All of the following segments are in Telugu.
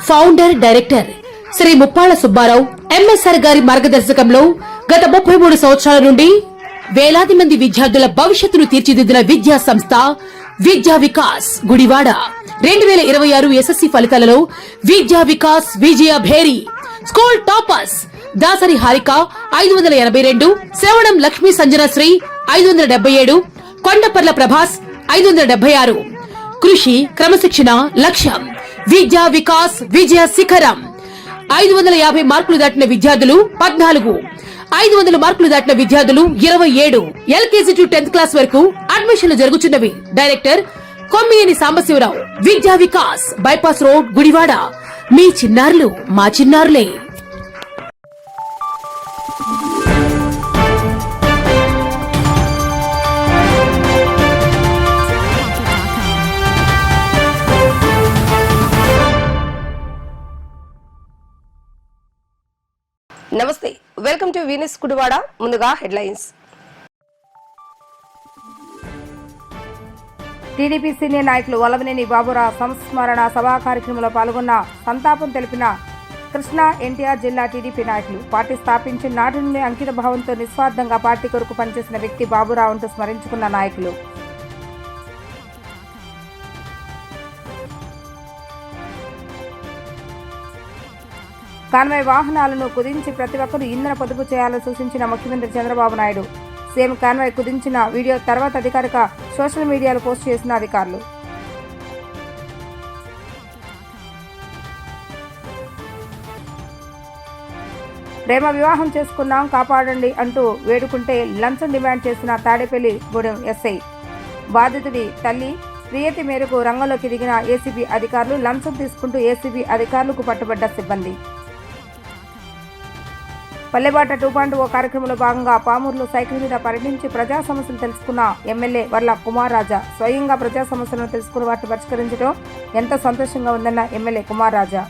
Founder director Shri Muppalla Subbarao MSR గారి మార్గదర్శకంలో గత 33 సంవత్సరాల నుండి వేలాది మంది విద్యార్థుల భవిష్యత్తును తీర్చిదిద్దిన విద్యా సంస్థ విద్యా వికాస్ గుడివాడ 2026 ఎస్ఎస్సి ఫలితాలలో విద్యా వికాస్ విజయ భేరి స్కూల్ టాపర్స్ దాసరి హారిక 582, శ్రవణం లక్ష్మీ సంజనశ్రీ 577, కొండపర్ల ప్రభాస్ 576. కృషి క్రమశిక్షణ లక్ష్యం విద్యా వికాస్ విజయ శిఖరం. 550 మార్కులు దాటిన విద్యార్థులు 14, 500 మార్కులు దాటిన విద్యార్థులు 27. ఎల్కేజీ టు 10th క్లాస్ వరకు అడ్మిషన్లు జరుగుతున్నవి. డైరెక్టర్ కొమ్మియేని సాంబశివరావు. విద్యా వికాస్, బైపాస్ రోడ్, గుడివాడ. మీ చిన్నారులు మా చిన్నారులే. నమస్తే, వెల్కమ్ టు వీనస్ గుడివాడ. ముందుగా హెడ్లైన్స్. టీడీపీ సీనియర్ నాయకులు వల్లభనేని బాబురావు సంస్మరణ సభా కార్యక్రమంలో పాల్గొన్న సంతాపం తెలిపిన కృష్ణా ఎన్టీఆర్ జిల్లా టీడీపీ నాయకులు. పార్టీ స్థాపించిన నాటి నుండి అంకిత భావంతో నిస్వార్థంగా పార్టీ కొరకు పనిచేసిన వ్యక్తి బాబురావు అంటూ స్మరించుకున్న నాయకులు. కాన్వాయ్ వాహనాలను కుదించి ప్రతి ఒక్కరూ ఇంధన పొదుపు చేయాలని సూచించిన ముఖ్యమంత్రి చంద్రబాబు నాయుడు. సీఎం కాన్వాయ్ కుదించిన వీడియో తర్వాత అధికారిక సోషల్ మీడియాలో పోస్ట్ చేసిన అధికారులు. ప్రేమ వివాహం చేసుకున్నాం కాపాడండి అంటూ వేడుకుంటే లంచం డిమాండ్ చేసిన తాడేపల్లి గూడెం ఎస్ఐ. బాధితుడి తల్లి ప్రియతి మేరకు రంగంలోకి దిగిన ఏసీబీ అధికారులు. లంచం తీసుకుంటూ ఏసీబీ అధికారులకు పట్టుబడ్డ సిబ్బంది. పల్లెబాట 2.0 కార్యక్రమంలో భాగంగా పామూరులో సైకిల్ మీద పర్యటించి ప్రజా సమస్యలు తెలుసుకున్న ఎమ్మెల్యే వర్ల కుమార్ రాజా. స్వయంగా ప్రజా సమస్యలను తెలుసుకుని వాటిని పరిష్కరించడం ఎంతో సంతోషంగా ఉందన్న ఎమ్మెల్యే కుమార్ రాజా.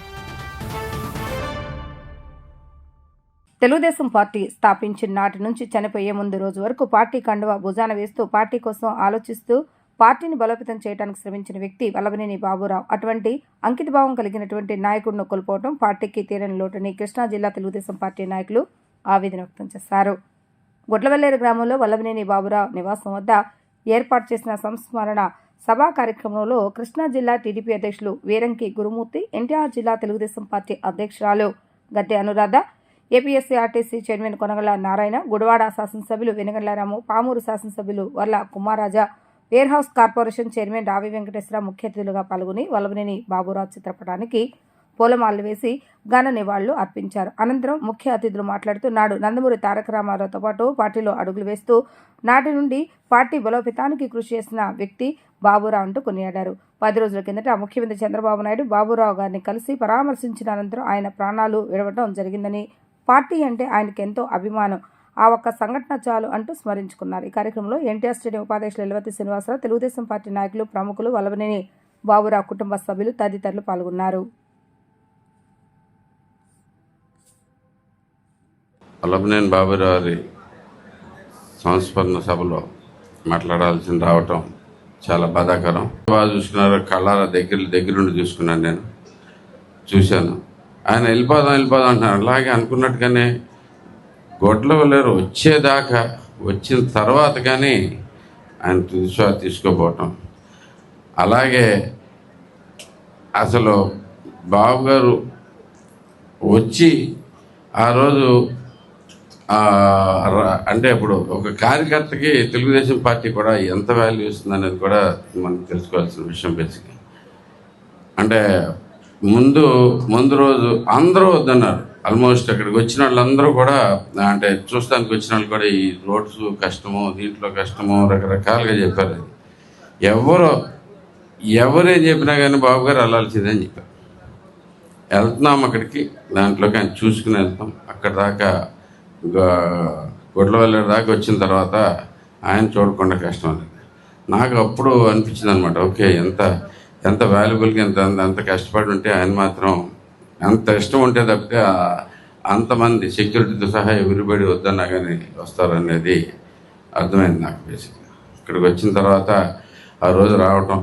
తెలుగుదేశం పార్టీ స్థాపించిన నాటి నుంచి చనిపోయే ముందు రోజు వరకు పార్టీ కండువా భుజాన వేస్తూ పార్టీ కోసం ఆలోచిస్తూ పార్టీని బలోపేతం చేయడానికి శ్రమించిన వ్యక్తి వల్లభనేని బాబురావు. అటువంటి అంకితభావం కలిగినటువంటి నాయకుడిని కోల్పోవడం పార్టీకి తీరని లోటని కృష్ణా జిల్లా తెలుగుదేశం పార్టీ నాయకులు ఆవేదన వ్యక్తం చేశారు. గుడ్లవల్లేరు గ్రామంలో వల్లభనేని బాబురావు నివాసం వద్ద ఏర్పాటు చేసిన సంస్మరణ సభా కార్యక్రమంలో కృష్ణా జిల్లా టీడీపీ అధ్యక్షులు వీరంకి గురుమూర్తి, ఎన్టీఆర్ జిల్లా తెలుగుదేశం పార్టీ అధ్యక్షురాలు గద్దె అనురాధ, ఏపీఎస్సీఆర్టీసీ చైర్మన్ కొనగల నారాయణ, గుడివాడ శాసనసభ్యులు వెనుగండ్లరాము, పామూరు శాసనసభ్యులు Varla Kumar Raja, warehouse corporation chairman Ravi Venkateswara Rao ముఖ్య అతిథులుగా పాల్గొని వల్లభనేని బాబురావు చిత్రపటానికి పూలమాలలు వేసి ఘన నివాళులు అర్పించారు. అనంతరం ముఖ్య అతిథులు మాట్లాడుతూ నాడు నందమూరి తారక రామారావుతో పాటు పార్టీలో అడుగులు వేస్తూ నాటి నుండి పార్టీ బలోపేతానికి కృషి చేసిన వ్యక్తి బాబురావు అంటూ కొనియాడారు. 10 రోజుల కిందట ముఖ్యమంత్రి చంద్రబాబు నాయుడు బాబురావు గారిని కలిసి పరామర్శించిన అనంతరం ఆయన ప్రాణాలు విడవటం జరిగిందని, పార్టీ అంటే ఆయనకు ఎంతో అభిమానం, ఆ ఒక్క సంఘటన చాలు అంటూ స్మరించుకున్నారు. ఈ కార్యక్రమంలో ఎన్టీఆర్ స్టేడియం ఉపాధ్యక్షులు ఎలవతి శ్రీనివాసరావు, తెలుగుదేశం పార్టీ నాయకులు, ప్రముఖులు, వల్లభనేని బాబురావు కుటుంబ సభ్యులు తదితరులు పాల్గొన్నారు. వల్లభనేని బాబురావు సంస్మరణ సభలో మాట్లాడాల్సి రావటం చాలా బాధాకరం. బాగా చూసుకున్నారు, కళ్ళారా దగ్గరుండి చూసుకున్నాను, నేను చూశాను. ఆయన వెళ్ళిపోదాం అంటున్నారు. అలాగే అనుకున్నట్టుగానే గొడ్లవల్లేరు వచ్చేదాకా, వచ్చిన తర్వాత కానీ ఆయన తుదిశ్వాస తీసుకోపోవటం. అలాగే అసలు బాబు గారు వచ్చి ఆ రోజు అంటే ఇప్పుడు ఒక కార్యకర్తకి తెలుగుదేశం పార్టీ కూడా ఎంత వాల్యూ ఇస్తుంది అనేది కూడా మనం తెలుసుకోవాల్సిన విషయం. బేసిక్గా అంటే ముందు రోజు అందరూ వద్దన్నారు. ఆల్మోస్ట్ అక్కడికి వచ్చిన వాళ్ళందరూ కూడా, అంటే చూస్తానికి వచ్చిన వాళ్ళు కూడా ఈ రోడ్స్ కష్టము, దీంట్లో కష్టము, రకరకాలుగా చెప్పారు. ఎవరేం చెప్పినా కానీ బాబు గారు వెళ్ళాల్సిందని చెప్పారు. వెళ్తున్నాం అక్కడికి, దాంట్లోకి ఆయన చూసుకుని వెళ్తాం. అక్కడ దాకా గుడ్లవల్లేరు దాకా వచ్చిన తర్వాత ఆయన చూడకుండా కష్టం అనేది నాకు అప్పుడు అనిపించింది అనమాట. ఓకే, ఎంత వాల్యుబుల్గా ఎంత కష్టపడి ఉంటే ఆయన మాత్రం అంత ఇష్టం ఉంటే తప్పితే అంతమంది సెక్యూరిటీతో సహా ఎవరిబడి వద్దన్నా కానీ వస్తారనేది అర్థమైంది నాకు. బేసిక్గా ఇక్కడికి వచ్చిన తర్వాత ఆ రోజు రావటం,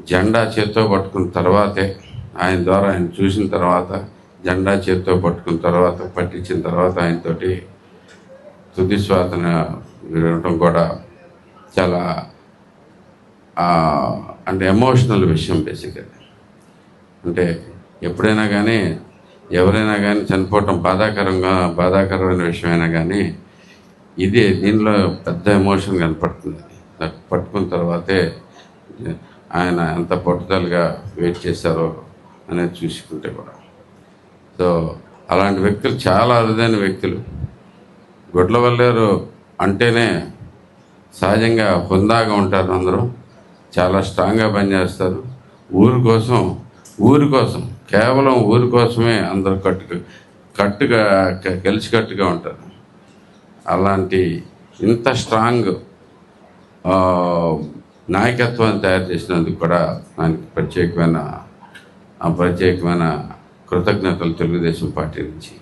జెండా చేత్తో పట్టుకున్న తర్వాతే ఆయన ద్వారా ఆయన చూసిన తర్వాత జెండా చేతితో పట్టుకున్న తర్వాత పట్టించిన తర్వాత ఆయనతోటి తుది శ్వాసన వినడం కూడా చాలా అంటే ఎమోషనల్ విషయం బేసిక్గా. అంటే ఎప్పుడైనా కానీ ఎవరైనా కానీ చనిపోవటం బాధాకరమైన విషయమైనా కానీ దీనిలో పెద్ద ఎమోషన్ కనపడుతుంది. పట్టుకున్న తర్వాతే ఆయన ఎంత పట్టుదలగా వెయిట్ చేశారో అనేది చూసుకుంటే కూడా. సో అలాంటి వ్యక్తులు చాలా అరుదైన వ్యక్తులు. గుడ్లవల్లేరు అంటేనే సహజంగా హుందాగా ఉంటారు, అందరూ చాలా స్ట్రాంగ్గా పనిచేస్తారు. ఊరి కోసం కేవలం ఊరి కోసమే అందరూ కట్టుగా కలిసికట్టుగా ఉంటారు. అలాంటి ఇంత స్ట్రాంగ్ నాయకత్వాన్ని తయారు చేసినందుకు కూడా ఆయనకి ప్రత్యేకమైన కృతజ్ఞతలు తెలుగుదేశం పార్టీ నుంచి.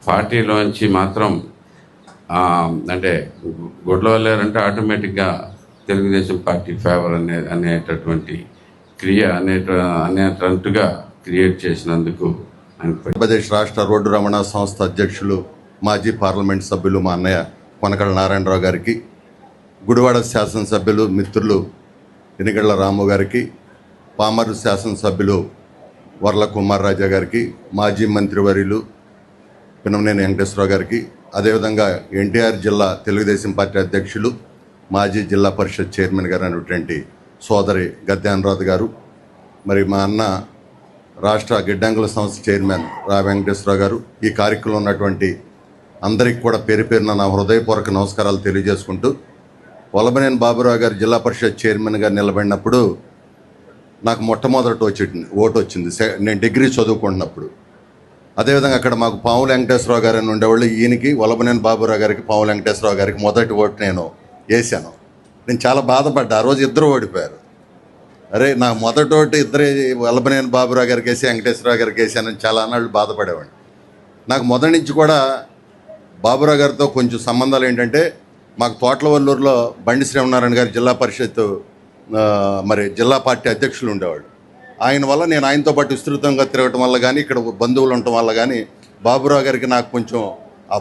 పార్టీలోంచి మాత్రం అంటే గుడ్లవల్లేరంటే ఆటోమేటిక్గా తెలుగుదేశం పార్టీ ఫేవర్ అనేటటువంటి క్రియ అనేటట్టుగా క్రియేట్ చేసినందుకు ఆంధ్రప్రదేశ్ రాష్ట్ర రోడ్డు రవాణా సంస్థ అధ్యక్షులు, మాజీ పార్లమెంట్ సభ్యులు మా అన్నయ్య కొనకళ్ళ నారాయణరావు గారికి, గుడివాడ శాసనసభ్యులు మిత్రులు ఎనిగళ్ల రాము గారికి, పామరు శాసనసభ్యులు వర్ల కుమార్ రాజా గారికి, మాజీ మంత్రివర్యులు పినమనేని వెంకటేశ్వరరావు గారికి, అదేవిధంగా ఎన్టీఆర్ జిల్లా తెలుగుదేశం పార్టీ అధ్యక్షులు, మాజీ జిల్లా పరిషత్ చైర్మన్ గారు అయినటువంటి సోదరి గద్దె అనురాధ గారు, మరి మా అన్న రాష్ట్ర గిడ్డంగుల సంస్థ చైర్మన్ రా వెంకటేశ్వరరావు గారు, ఈ కార్యక్రమంలో ఉన్నటువంటి అందరికీ కూడా పేరు పేరున నా హృదయపూర్వక నమస్కారాలు తెలియజేసుకుంటూ, వల్లభనేని బాబురావు గారు జిల్లా పరిషత్ చైర్మన్గా నిలబడినప్పుడు నాకు మొట్టమొదటి ఓటు వచ్చింది. నేను డిగ్రీ చదువుకుంటున్నప్పుడు. అదేవిధంగా అక్కడ మాకు పావుల వెంకటేశ్వరరావు గారు అని ఉండేవాళ్ళు. ఈయనకి వల్లభనేని బాబురావు గారికి, పావుల వెంకటేశ్వరరావు గారికి మొదటి ఓటు నేను వేశాను. నేను చాలా బాధపడ్డా. ఆ రోజు ఇద్దరు ఓడిపోయారు. అరే, నా మొదటి ఓటు ఇద్దరే వల్లభనేని బాబురావు గారికి వేసి వెంకటేశ్వరరావు గారికి వేసానని చాలా అన్నాళ్ళు బాధపడేవాడిని. నాకు మొదటి నుంచి కూడా బాబురావు గారితో కొంచెం సంబంధాలు ఏంటంటే, మాకు తోట్లవల్లూరులో బండి శ్రీమనారాయణ గారి జిల్లా పరిషత్ మరి జిల్లా పార్టీ అధ్యక్షులు ఉండేవాడు. ఆయన వల్ల నేను ఆయనతో పాటు విస్తృతంగా తిరగటం వల్ల కానీ, ఇక్కడ బంధువులు ఉండటం వల్ల కానీ బాబురావు గారికి నాకు కొంచెం ఆ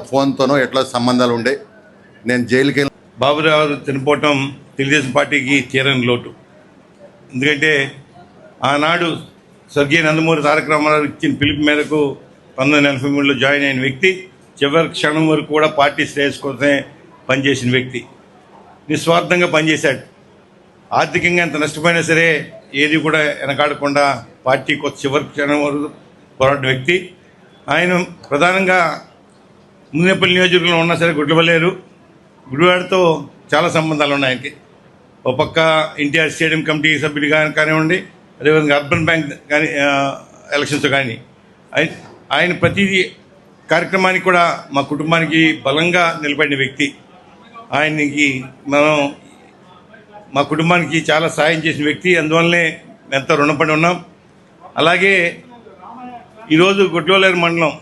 ఫోన్తోనో ఎట్లా సంబంధాలు ఉండే. నేను జైలుకి వెళ్ళి బాబురావు చనిపోవటం తెలుగుదేశం పార్టీకి తీరని లోటు. ఎందుకంటే ఆనాడు స్వర్గీయ నందమూరి తారక రామారావు ఇచ్చిన పిలుపు మేరకు 1983లో జాయిన్ అయిన వ్యక్తి, చివరి క్షణం వరకు కూడా పార్టీ శ్రేయస్ కోసమే పనిచేసిన వ్యక్తి. నిస్వార్థంగా పనిచేశాడు. ఆర్థికంగా ఎంత నష్టపోయినా సరే ఏది కూడా వెనకాడకుండా పార్టీ కోసం చివరి క్షణం వరకు పోరాడిన వ్యక్తి. ఆయన ప్రధానంగా మున్నేపల్లి నియోజకవర్గంలో ఉన్నా సరే గుడివాడతో చాలా సంబంధాలు ఉన్నాయి ఆయనకి. ఒక పక్క ఎన్టీఆర్ స్టేడియం కమిటీ సభ్యుడిగా కానివ్వండి, అదేవిధంగా అర్బన్ బ్యాంక్ కానీ ఎలక్షన్స్ కానీ ఆయన ప్రతి కార్యక్రమానికి కూడా మా కుటుంబానికి బలంగా నిలబడిన వ్యక్తి. ఆయనకి మా కుటుంబానికి చాలా సాయం చేసిన వ్యక్తి. అందువల్లనే ఎంతో రుణపడి ఉన్నాం. అలాగే ఈరోజు గుడ్లవల్లేరు మండలం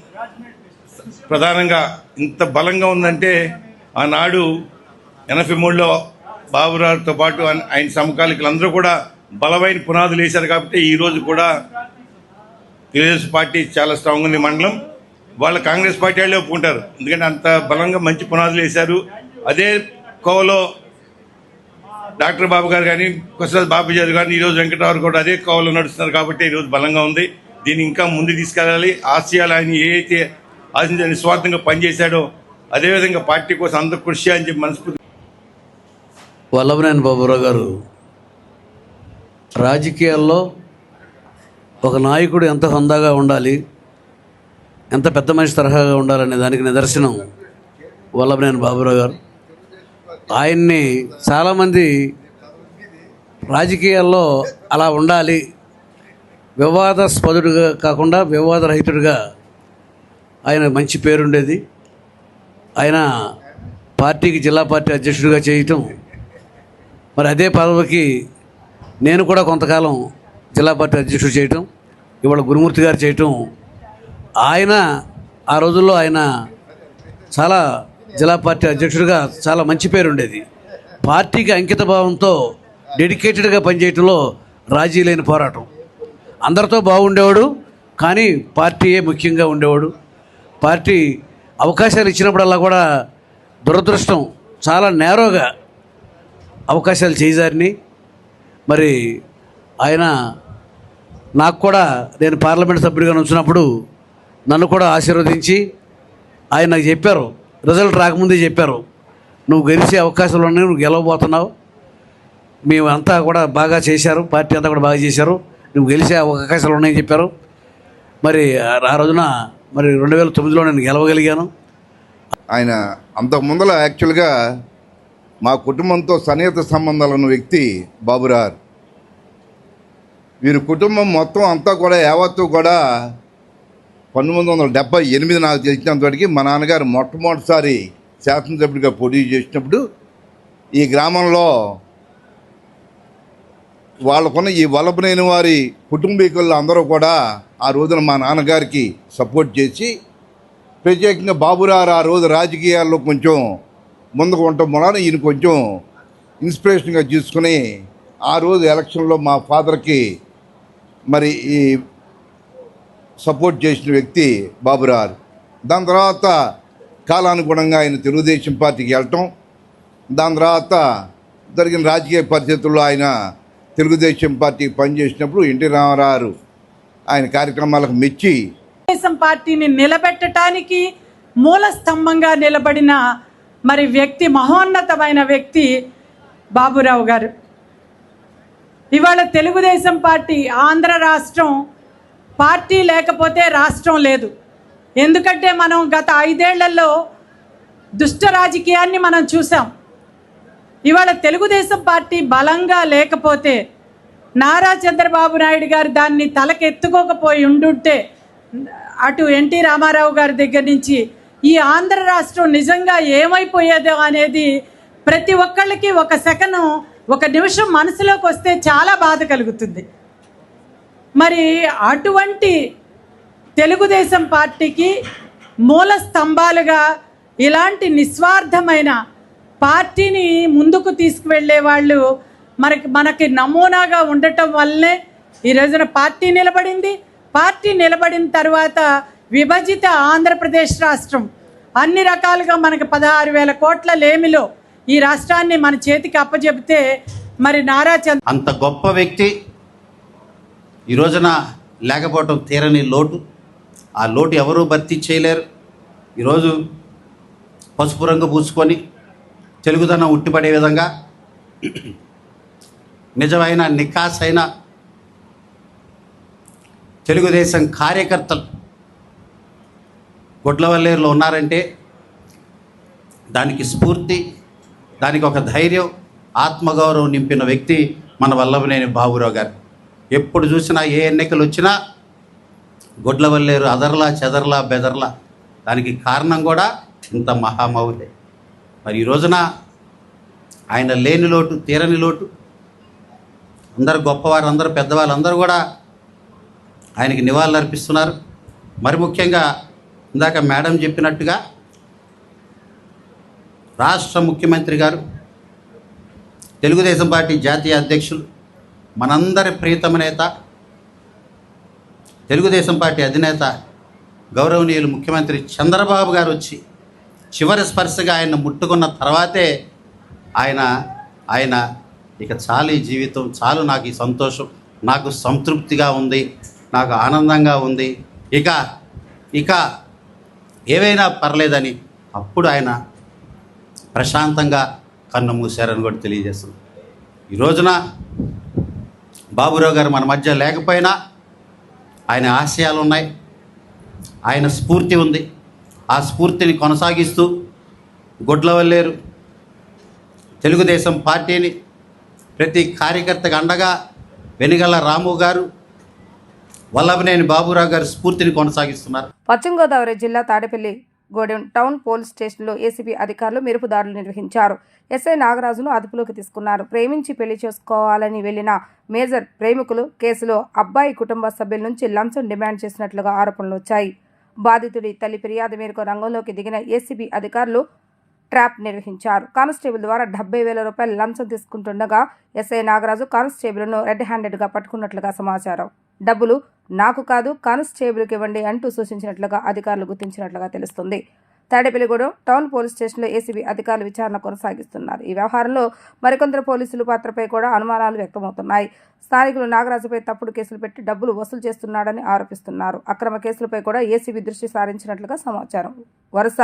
ప్రధానంగా ఇంత బలంగా ఉందంటే, ఆనాడు 83లో బాబురావుతో పాటు ఆయన సమకాలికులందరూ కూడా బలమైన పునాదులు వేశారు. కాబట్టి ఈరోజు కూడా తెలుగుదేశం పార్టీ చాలా స్ట్రాంగ్ ఉంది మండలం. వాళ్ళ కాంగ్రెస్ పార్టీ వాళ్ళే ఒప్పుకుంటారు, ఎందుకంటే అంత బలంగా మంచి పునాదులు వేశారు. అదే కోవలో డాక్టర్ బాబు గారు కానీ, కొసరాజు బాబుజీ కానీ, ఈరోజు వెంకటరావు కూడా అదే కోవలో నడుస్తున్నారు. కాబట్టి ఈరోజు బలంగా ఉంది. దీన్ని ఇంకా ముందుకు తీసుకెళ్ళాలి. ఆశయాలు ఆయన ఏదైతే ఆశించి నిస్వార్థంగా పనిచేశాడో అదేవిధంగా పార్టీ కోసం అందరూ కృషి అని చెప్పి మనస్ఫూర్తి. వల్లభనేని బాబురావు గారు రాజకీయాల్లో ఒక నాయకుడు ఎంత హుందాగా ఉండాలి, ఎంత పెద్ద మనిషి తరహాగా ఉండాలనే దానికి నిదర్శనం వల్లభనేని బాబురావు గారు. ఆయన్ని చాలామంది రాజకీయాల్లో అలా ఉండాలి, వివాదాస్పదుడుగా కాకుండా వివాదరహితుడిగా ఆయన మంచి పేరుండేది. ఆయన పార్టీకి జిల్లా పార్టీ అధ్యక్షుడిగా చేయటం, మరి అదే పదవికి నేను కూడా కొంతకాలం జిల్లా పార్టీ అధ్యక్షుడు చేయటం, ఇవాళ గురుమూర్తి గారు చేయటం, ఆయన ఆ రోజుల్లో ఆయన చాలా జిల్లా పార్టీ అధ్యక్షుడిగా చాలా మంచి పేరు ఉండేది. పార్టీకి అంకిత భావంతో డెడికేటెడ్గా పనిచేయటంలో రాజీ లేని పోరాటం. అందరితో బాగుండేవాడు, కానీ పార్టీయే ముఖ్యంగా ఉండేవాడు. పార్టీ అవకాశాలు ఇచ్చినప్పుడల్లా కూడా దురదృష్టం చాలా నేరోగా అవకాశాలు చేజారిని. మరి ఆయన నాకు కూడా, నేను పార్లమెంట్ సభ్యుడిగా ఉంచినప్పుడు నన్ను కూడా ఆశీర్వదించి ఆయన నాకు చెప్పారు, రిజల్ట్ రాకముందే చెప్పారు, నువ్వు గెలిచే అవకాశాలు ఉన్నాయి, నువ్వు గెలవబోతున్నావు, మేమంతా కూడా బాగా చేశారు, పార్టీ అంతా కూడా బాగా చేశారు, నువ్వు గెలిచే అవకాశాలు ఉన్నాయని చెప్పారు. మరి ఆ రోజున మరి 2009లో నేను గెలవగలిగాను. ఆయన అంతకు ముందర యాక్చువల్గా మా కుటుంబంతో సన్నిహిత సంబంధాలు ఉన్న వ్యక్తి బాబురావు. వీరి కుటుంబం మొత్తం అంతా కూడా యావత్తు కూడా 1978 నాకు తెలిసినంతటికి మా నాన్నగారు మొట్టమొదటిసారి శాసనసభ్యుడిగా పోటీ చేసినప్పుడు ఈ గ్రామంలో వాళ్ళకున్న ఈ వల్లభనేని వారి కుటుంబీకులు అందరూ కూడా ఆ రోజున మా నాన్నగారికి సపోర్ట్ చేసి, ప్రత్యేకంగా బాబురావు ఆ రోజు రాజకీయాల్లో కొంచెం ముందుకు ఉండటం వలన ఈయన కొంచెం ఇన్స్పిరేషన్గా తీసుకుని ఆ రోజు ఎలక్షన్లో మా ఫాదర్కి మరి ఈ సపోర్ట్ చేసిన వ్యక్తి బాబురావు. దాని తర్వాత కాలానుగుణంగా ఆయన తెలుగుదేశం పార్టీకి వెళ్ళటం, దాని తర్వాత జరిగిన రాజకీయ పరిస్థితుల్లో ఆయన తెలుగుదేశం పార్టీకి పనిచేసినప్పుడు ఎన్టీ రామారావు ఆయన కార్యక్రమాలకు మెచ్చి తెలుగుదేశం పార్టీని నిలబెట్టడానికి మూల స్తంభంగా నిలబడిన మరి వ్యక్తి, మహోన్నతమైన వ్యక్తి బాబురావు గారు. ఇవాళ తెలుగుదేశం పార్టీ, ఆంధ్ర రాష్ట్రం పార్టీ లేకపోతే రాష్ట్రం లేదు. ఎందుకంటే మనం గత 5 ఏళ్లలో దుష్ట రాజకీయాన్ని మనం చూసాం. ఇవాళ తెలుగుదేశం పార్టీ బలంగా లేకపోతే, నారా చంద్రబాబు నాయుడు గారు దాన్ని తలకెత్తుకోకపోయి ఉండుంటే, అటు ఎన్టీ రామారావు గారి దగ్గర నుంచి ఈ ఆంధ్ర రాష్ట్రం నిజంగా ఏమైపోయేదో అనేది ప్రతి ఒక్కళ్ళకి ఒక నిమిషం మనసులోకి వస్తే చాలా బాధ కలుగుతుంది. మరి అటువంటి తెలుగుదేశం పార్టీకి మూల స్తంభాలుగా ఇలాంటి నిస్వార్థమైన పార్టీని ముందుకు తీసుకువెళ్ళే వాళ్ళు మనకి నమూనాగా ఉండటం వల్లనే ఈ రోజున పార్టీ నిలబడింది. పార్టీ నిలబడిన తర్వాత విభజిత ఆంధ్రప్రదేశ్ రాష్ట్రం అన్ని రకాలుగా మనకు 16,000 కోట్ల లేమిలో ఈ రాష్ట్రాన్ని మన చేతికి అప్పచెబితే, మరి అంత గొప్ప వ్యక్తి ఈ రోజున లేకపోవటం తీరని లోటు. ఆ లోటు ఎవరూ భర్తీ చేయలేరు. ఈరోజు పసుపు రంగు పూసుకొని తెలుగుదనం ఉట్టిపడే విధంగా నిజమైన నికాసైన తెలుగుదేశం కార్యకర్తలు గొడ్లవల్లేరులో ఉన్నారంటే దానికి స్ఫూర్తి, దానికి ఒక ధైర్యం, ఆత్మగౌరవం నింపిన వ్యక్తి మన వల్లభనేని బాబురావు గారు. ఎప్పుడు చూసినా, ఏ ఎన్నికలు వచ్చినా గొడ్లవల్లేరు అదర్లా చెదర్లా బెదర్లా. దానికి కారణం కూడా ఇంత మహామౌలే. మరి ఈ రోజున ఆయన లేని లోటు, తీరని లోటు. అందరు గొప్పవారు, అందరూ పెద్దవాళ్ళు అందరూ కూడా ఆయనకి నివాళులు అర్పిస్తున్నారు. మరి ముఖ్యంగా ఇందాక మేడం చెప్పినట్టుగా రాష్ట్ర ముఖ్యమంత్రి గారు, తెలుగుదేశం పార్టీ జాతీయ అధ్యక్షులు, మనందరి ప్రియతమ నేత, తెలుగుదేశం పార్టీ అధినేత గౌరవనీయులు ముఖ్యమంత్రి చంద్రబాబు గారు వచ్చి చివరి స్పర్శగా ఆయన ముట్టుకున్న తర్వాతే ఆయన ఇక చాలు ఈ జీవితం, చాలు నాకు ఈ సంతోషం, నాకు సంతృప్తిగా ఉంది, నాకు ఆనందంగా ఉంది, ఇక ఏవైనా పర్లేదని అప్పుడు ఆయన ప్రశాంతంగా కన్ను మూశారని కూడా తెలియజేస్తుంది. ఈ రోజున బాబురావు గారు మన మధ్య లేకపోయినా ఆయన ఆశయాలు ఉన్నాయి, ఆయన స్ఫూర్తి ఉంది. ఆ స్ఫూర్తిని కొనసాగిస్తూ గొడ్లవల్లేరు తెలుగుదేశం పార్టీని ప్రతి కార్యకర్తకు అండగా వెనిగళ్ల రాము గారు, వల్లభనేని బాబురావు గారు స్ఫూర్తిని కొనసాగిస్తున్నారు. పశ్చిమ గోదావరి జిల్లా తాడేపల్లి గూడెం టౌన్ పోలీస్ స్టేషన్లో ఏసీబీ అధికారులు మెరుపు దాడులు నిర్వహించారు. ఎస్ఐ నాగరాజును అదుపులోకి తీసుకున్నారు. ప్రేమించి పెళ్లి చేసుకోవాలని వెళ్లిన మేజర్ ప్రేమికులు కేసులో అబ్బాయి కుటుంబ సభ్యుల నుంచి లంచం డిమాండ్ చేసినట్లుగా ఆరోపణలు వచ్చాయి. బాధితుడి తల్లి ఫిర్యాదు మేరకు రంగంలోకి దిగిన ఏసీబీ అధికారులు ట్రాప్ నిర్వహించారు. కానిస్టేబుల్ ద్వారా 70,000 రూపాయలు లంచం తీసుకుంటుండగా ఎస్ఐ నాగరాజు కానిస్టేబుల్ను రెడ్ హ్యాండెడ్గా పట్టుకున్నట్లుగా సమాచారం. డబ్బులు నాకు కాదు కానిస్టేబుల్కి ఇవ్వండి అంటూ సూచించినట్లుగా అధికారులు గుర్తించినట్లుగా తెలుస్తుంది. తాడేపల్లిగూడెం టౌన్ పోలీస్ స్టేషన్లో ఏసీబీ అధికారులు విచారణ కొనసాగిస్తున్నారు. ఈ వ్యవహారంలో మరికొందరు పోలీసుల పాత్రపై కూడా అనుమానాలు వ్యక్తమవుతున్నాయి. స్థానికులు నాగరాజుపై తప్పుడు కేసులు పెట్టి డబ్బులు వసూలు చేస్తున్నాడని ఆరోపిస్తున్నారు. అక్రమ కేసులపై కూడా ఏసీబీ దృష్టి సారించినట్లుగా సమాచారం. వరుస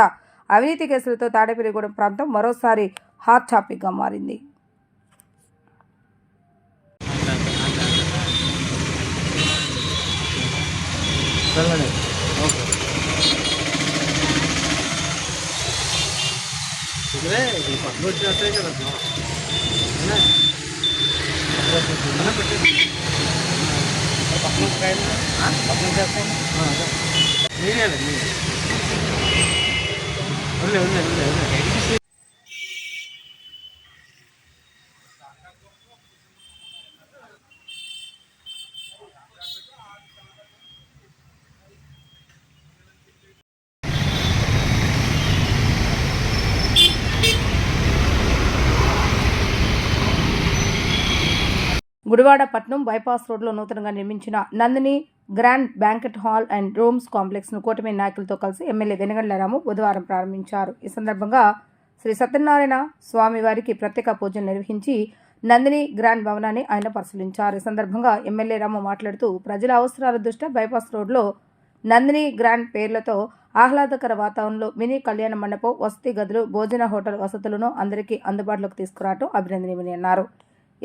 అవినీతి కేసులతో తాడేపల్లిగూడెం ప్రాంతం మరోసారి హాట్ టాపిక్గా మారింది. గుడివాడ పట్నం బైపాస్ రోడ్లో నూతనంగా నిర్మించిన Nandini grand banquet hall and rooms కాంప్లెక్స్ను కూటమి నాయకులతో కలిసి ఎమ్మెల్యే వెనుగండ్ల రాము బుధవారం ప్రారంభించారు. ఈ సందర్భంగా శ్రీ సత్యనారాయణ స్వామి వారికి ప్రత్యేక పూజలు నిర్వహించి నందిని గ్రాండ్ భవనాన్ని ఆయన పరిశీలించారు. ఈ సందర్భంగా ఎమ్మెల్యే రాము మాట్లాడుతూ ప్రజల అవసరాల దృష్ట్యా బైపాస్ రోడ్లో నందిని గ్రాండ్ పేర్లతో ఆహ్లాదకర వాతావరణంలో మినీ కళ్యాణ మండపం, వసతి గదులు, భోజన హోటల్ వసతులను అందరికీ అందుబాటులోకి తీసుకురావడం అభినందనీయమని అన్నారు.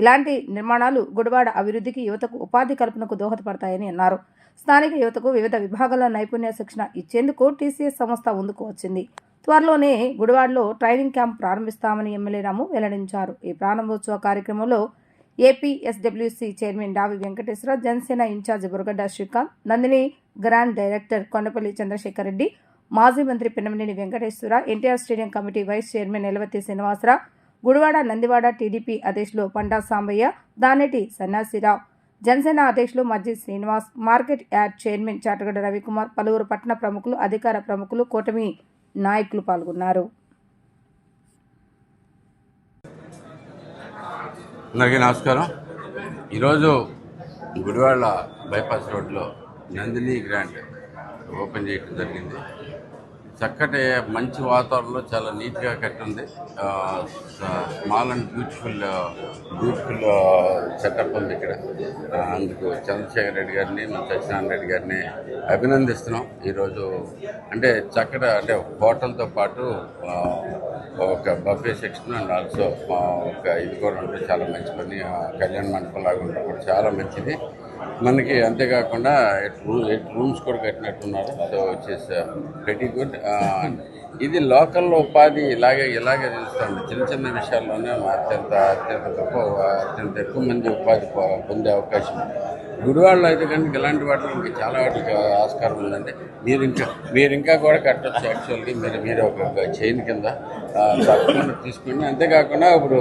ఇలాంటి నిర్మాణాలు గుడివాడ అభివృద్ధికి, యువతకు ఉపాధి కల్పనకు దోహదపడతాయని అన్నారు. స్థానిక యువతకు వివిధ విభాగాల్లో నైపుణ్య శిక్షణ ఇచ్చేందుకు టీసీఎస్ సంస్థ ముందుకు వచ్చింది. త్వరలోనే గుడివాడలో ట్రైనింగ్ క్యాంప్ ప్రారంభిస్తామని ఎమ్మెల్యే రాము వెల్లడించారు. ఈ ప్రారంభోత్సవ కార్యక్రమంలో APSWC chairman Davi Venkateswara, Janasena in-charge Buragadda Srikanth, Nandini grand director Kondapalli Chandrasekhar Reddy, మాజీ మంత్రి Pinnamaneni Venkateswara, NTR stadium committee vice chairman Elavathi Srinivasarao, Gudivada Nandivada TDP అధ్యక్షులు పండా సాంబయ్య, దానేటి సన్యాసిరావు, జనసేన అధ్యక్షులు Majji Srinivas, market yard chairman Chatagadda Ravikumar, పలువురు పట్టణ ప్రముఖులు, అధికార ప్రముఖులు, కూటమి నాయకులు పాల్గొన్నారు. అందరికీ నమస్కారం. ఈరోజు గుడివాడ బైపాస్ రోడ్లో నందిని గ్రాండ్ ఓపెన్ చేయడం జరిగింది. చక్కటి మంచి వాతావరణంలో చాలా నీట్గా కట్టింది. స్మాల్ అండ్ బ్యూటిఫుల్ సెటప్ ఉంది ఇక్కడ. అందుకు చంద్రశేఖర్ రెడ్డి గారిని, సత్యనారాయణ రెడ్డి గారిని అభినందిస్తున్నాం. ఈరోజు అంటే చక్కటి అంటే హోటల్తో పాటు ఒక బఫే సెక్షన్ అండ్ ఆల్సో ఒక ఇది కూడా ఉంటే చాలా మంచి పని. కళ్యాణ మండపం లాగా ఉంటే కూడా చాలా మంచిది మనకి. అంతేకాకుండా 8 రూమ్స్ కూడా కట్టినట్టున్నారు. సో వచ్చేసి వెరీ గుడ్. ఇది లోకల్లో ఉపాధి ఇలాగే తెలుస్తుంది. చిన్న చిన్న విషయాల్లోనే అత్యంత ఎక్కువ మంది ఉపాధి పొందే అవకాశం. గుడివాడలో అయితే కనుక ఇలాంటి వాటికి ఇంకా చాలా వాటికి ఆస్కారం ఉందండి. మీరు ఇంకా కూడా కట్టచ్చు. యాక్చువల్గా మీరు ఒక చైన్ కింద తప్పకుండా తీసుకుని. అంతేకాకుండా ఇప్పుడు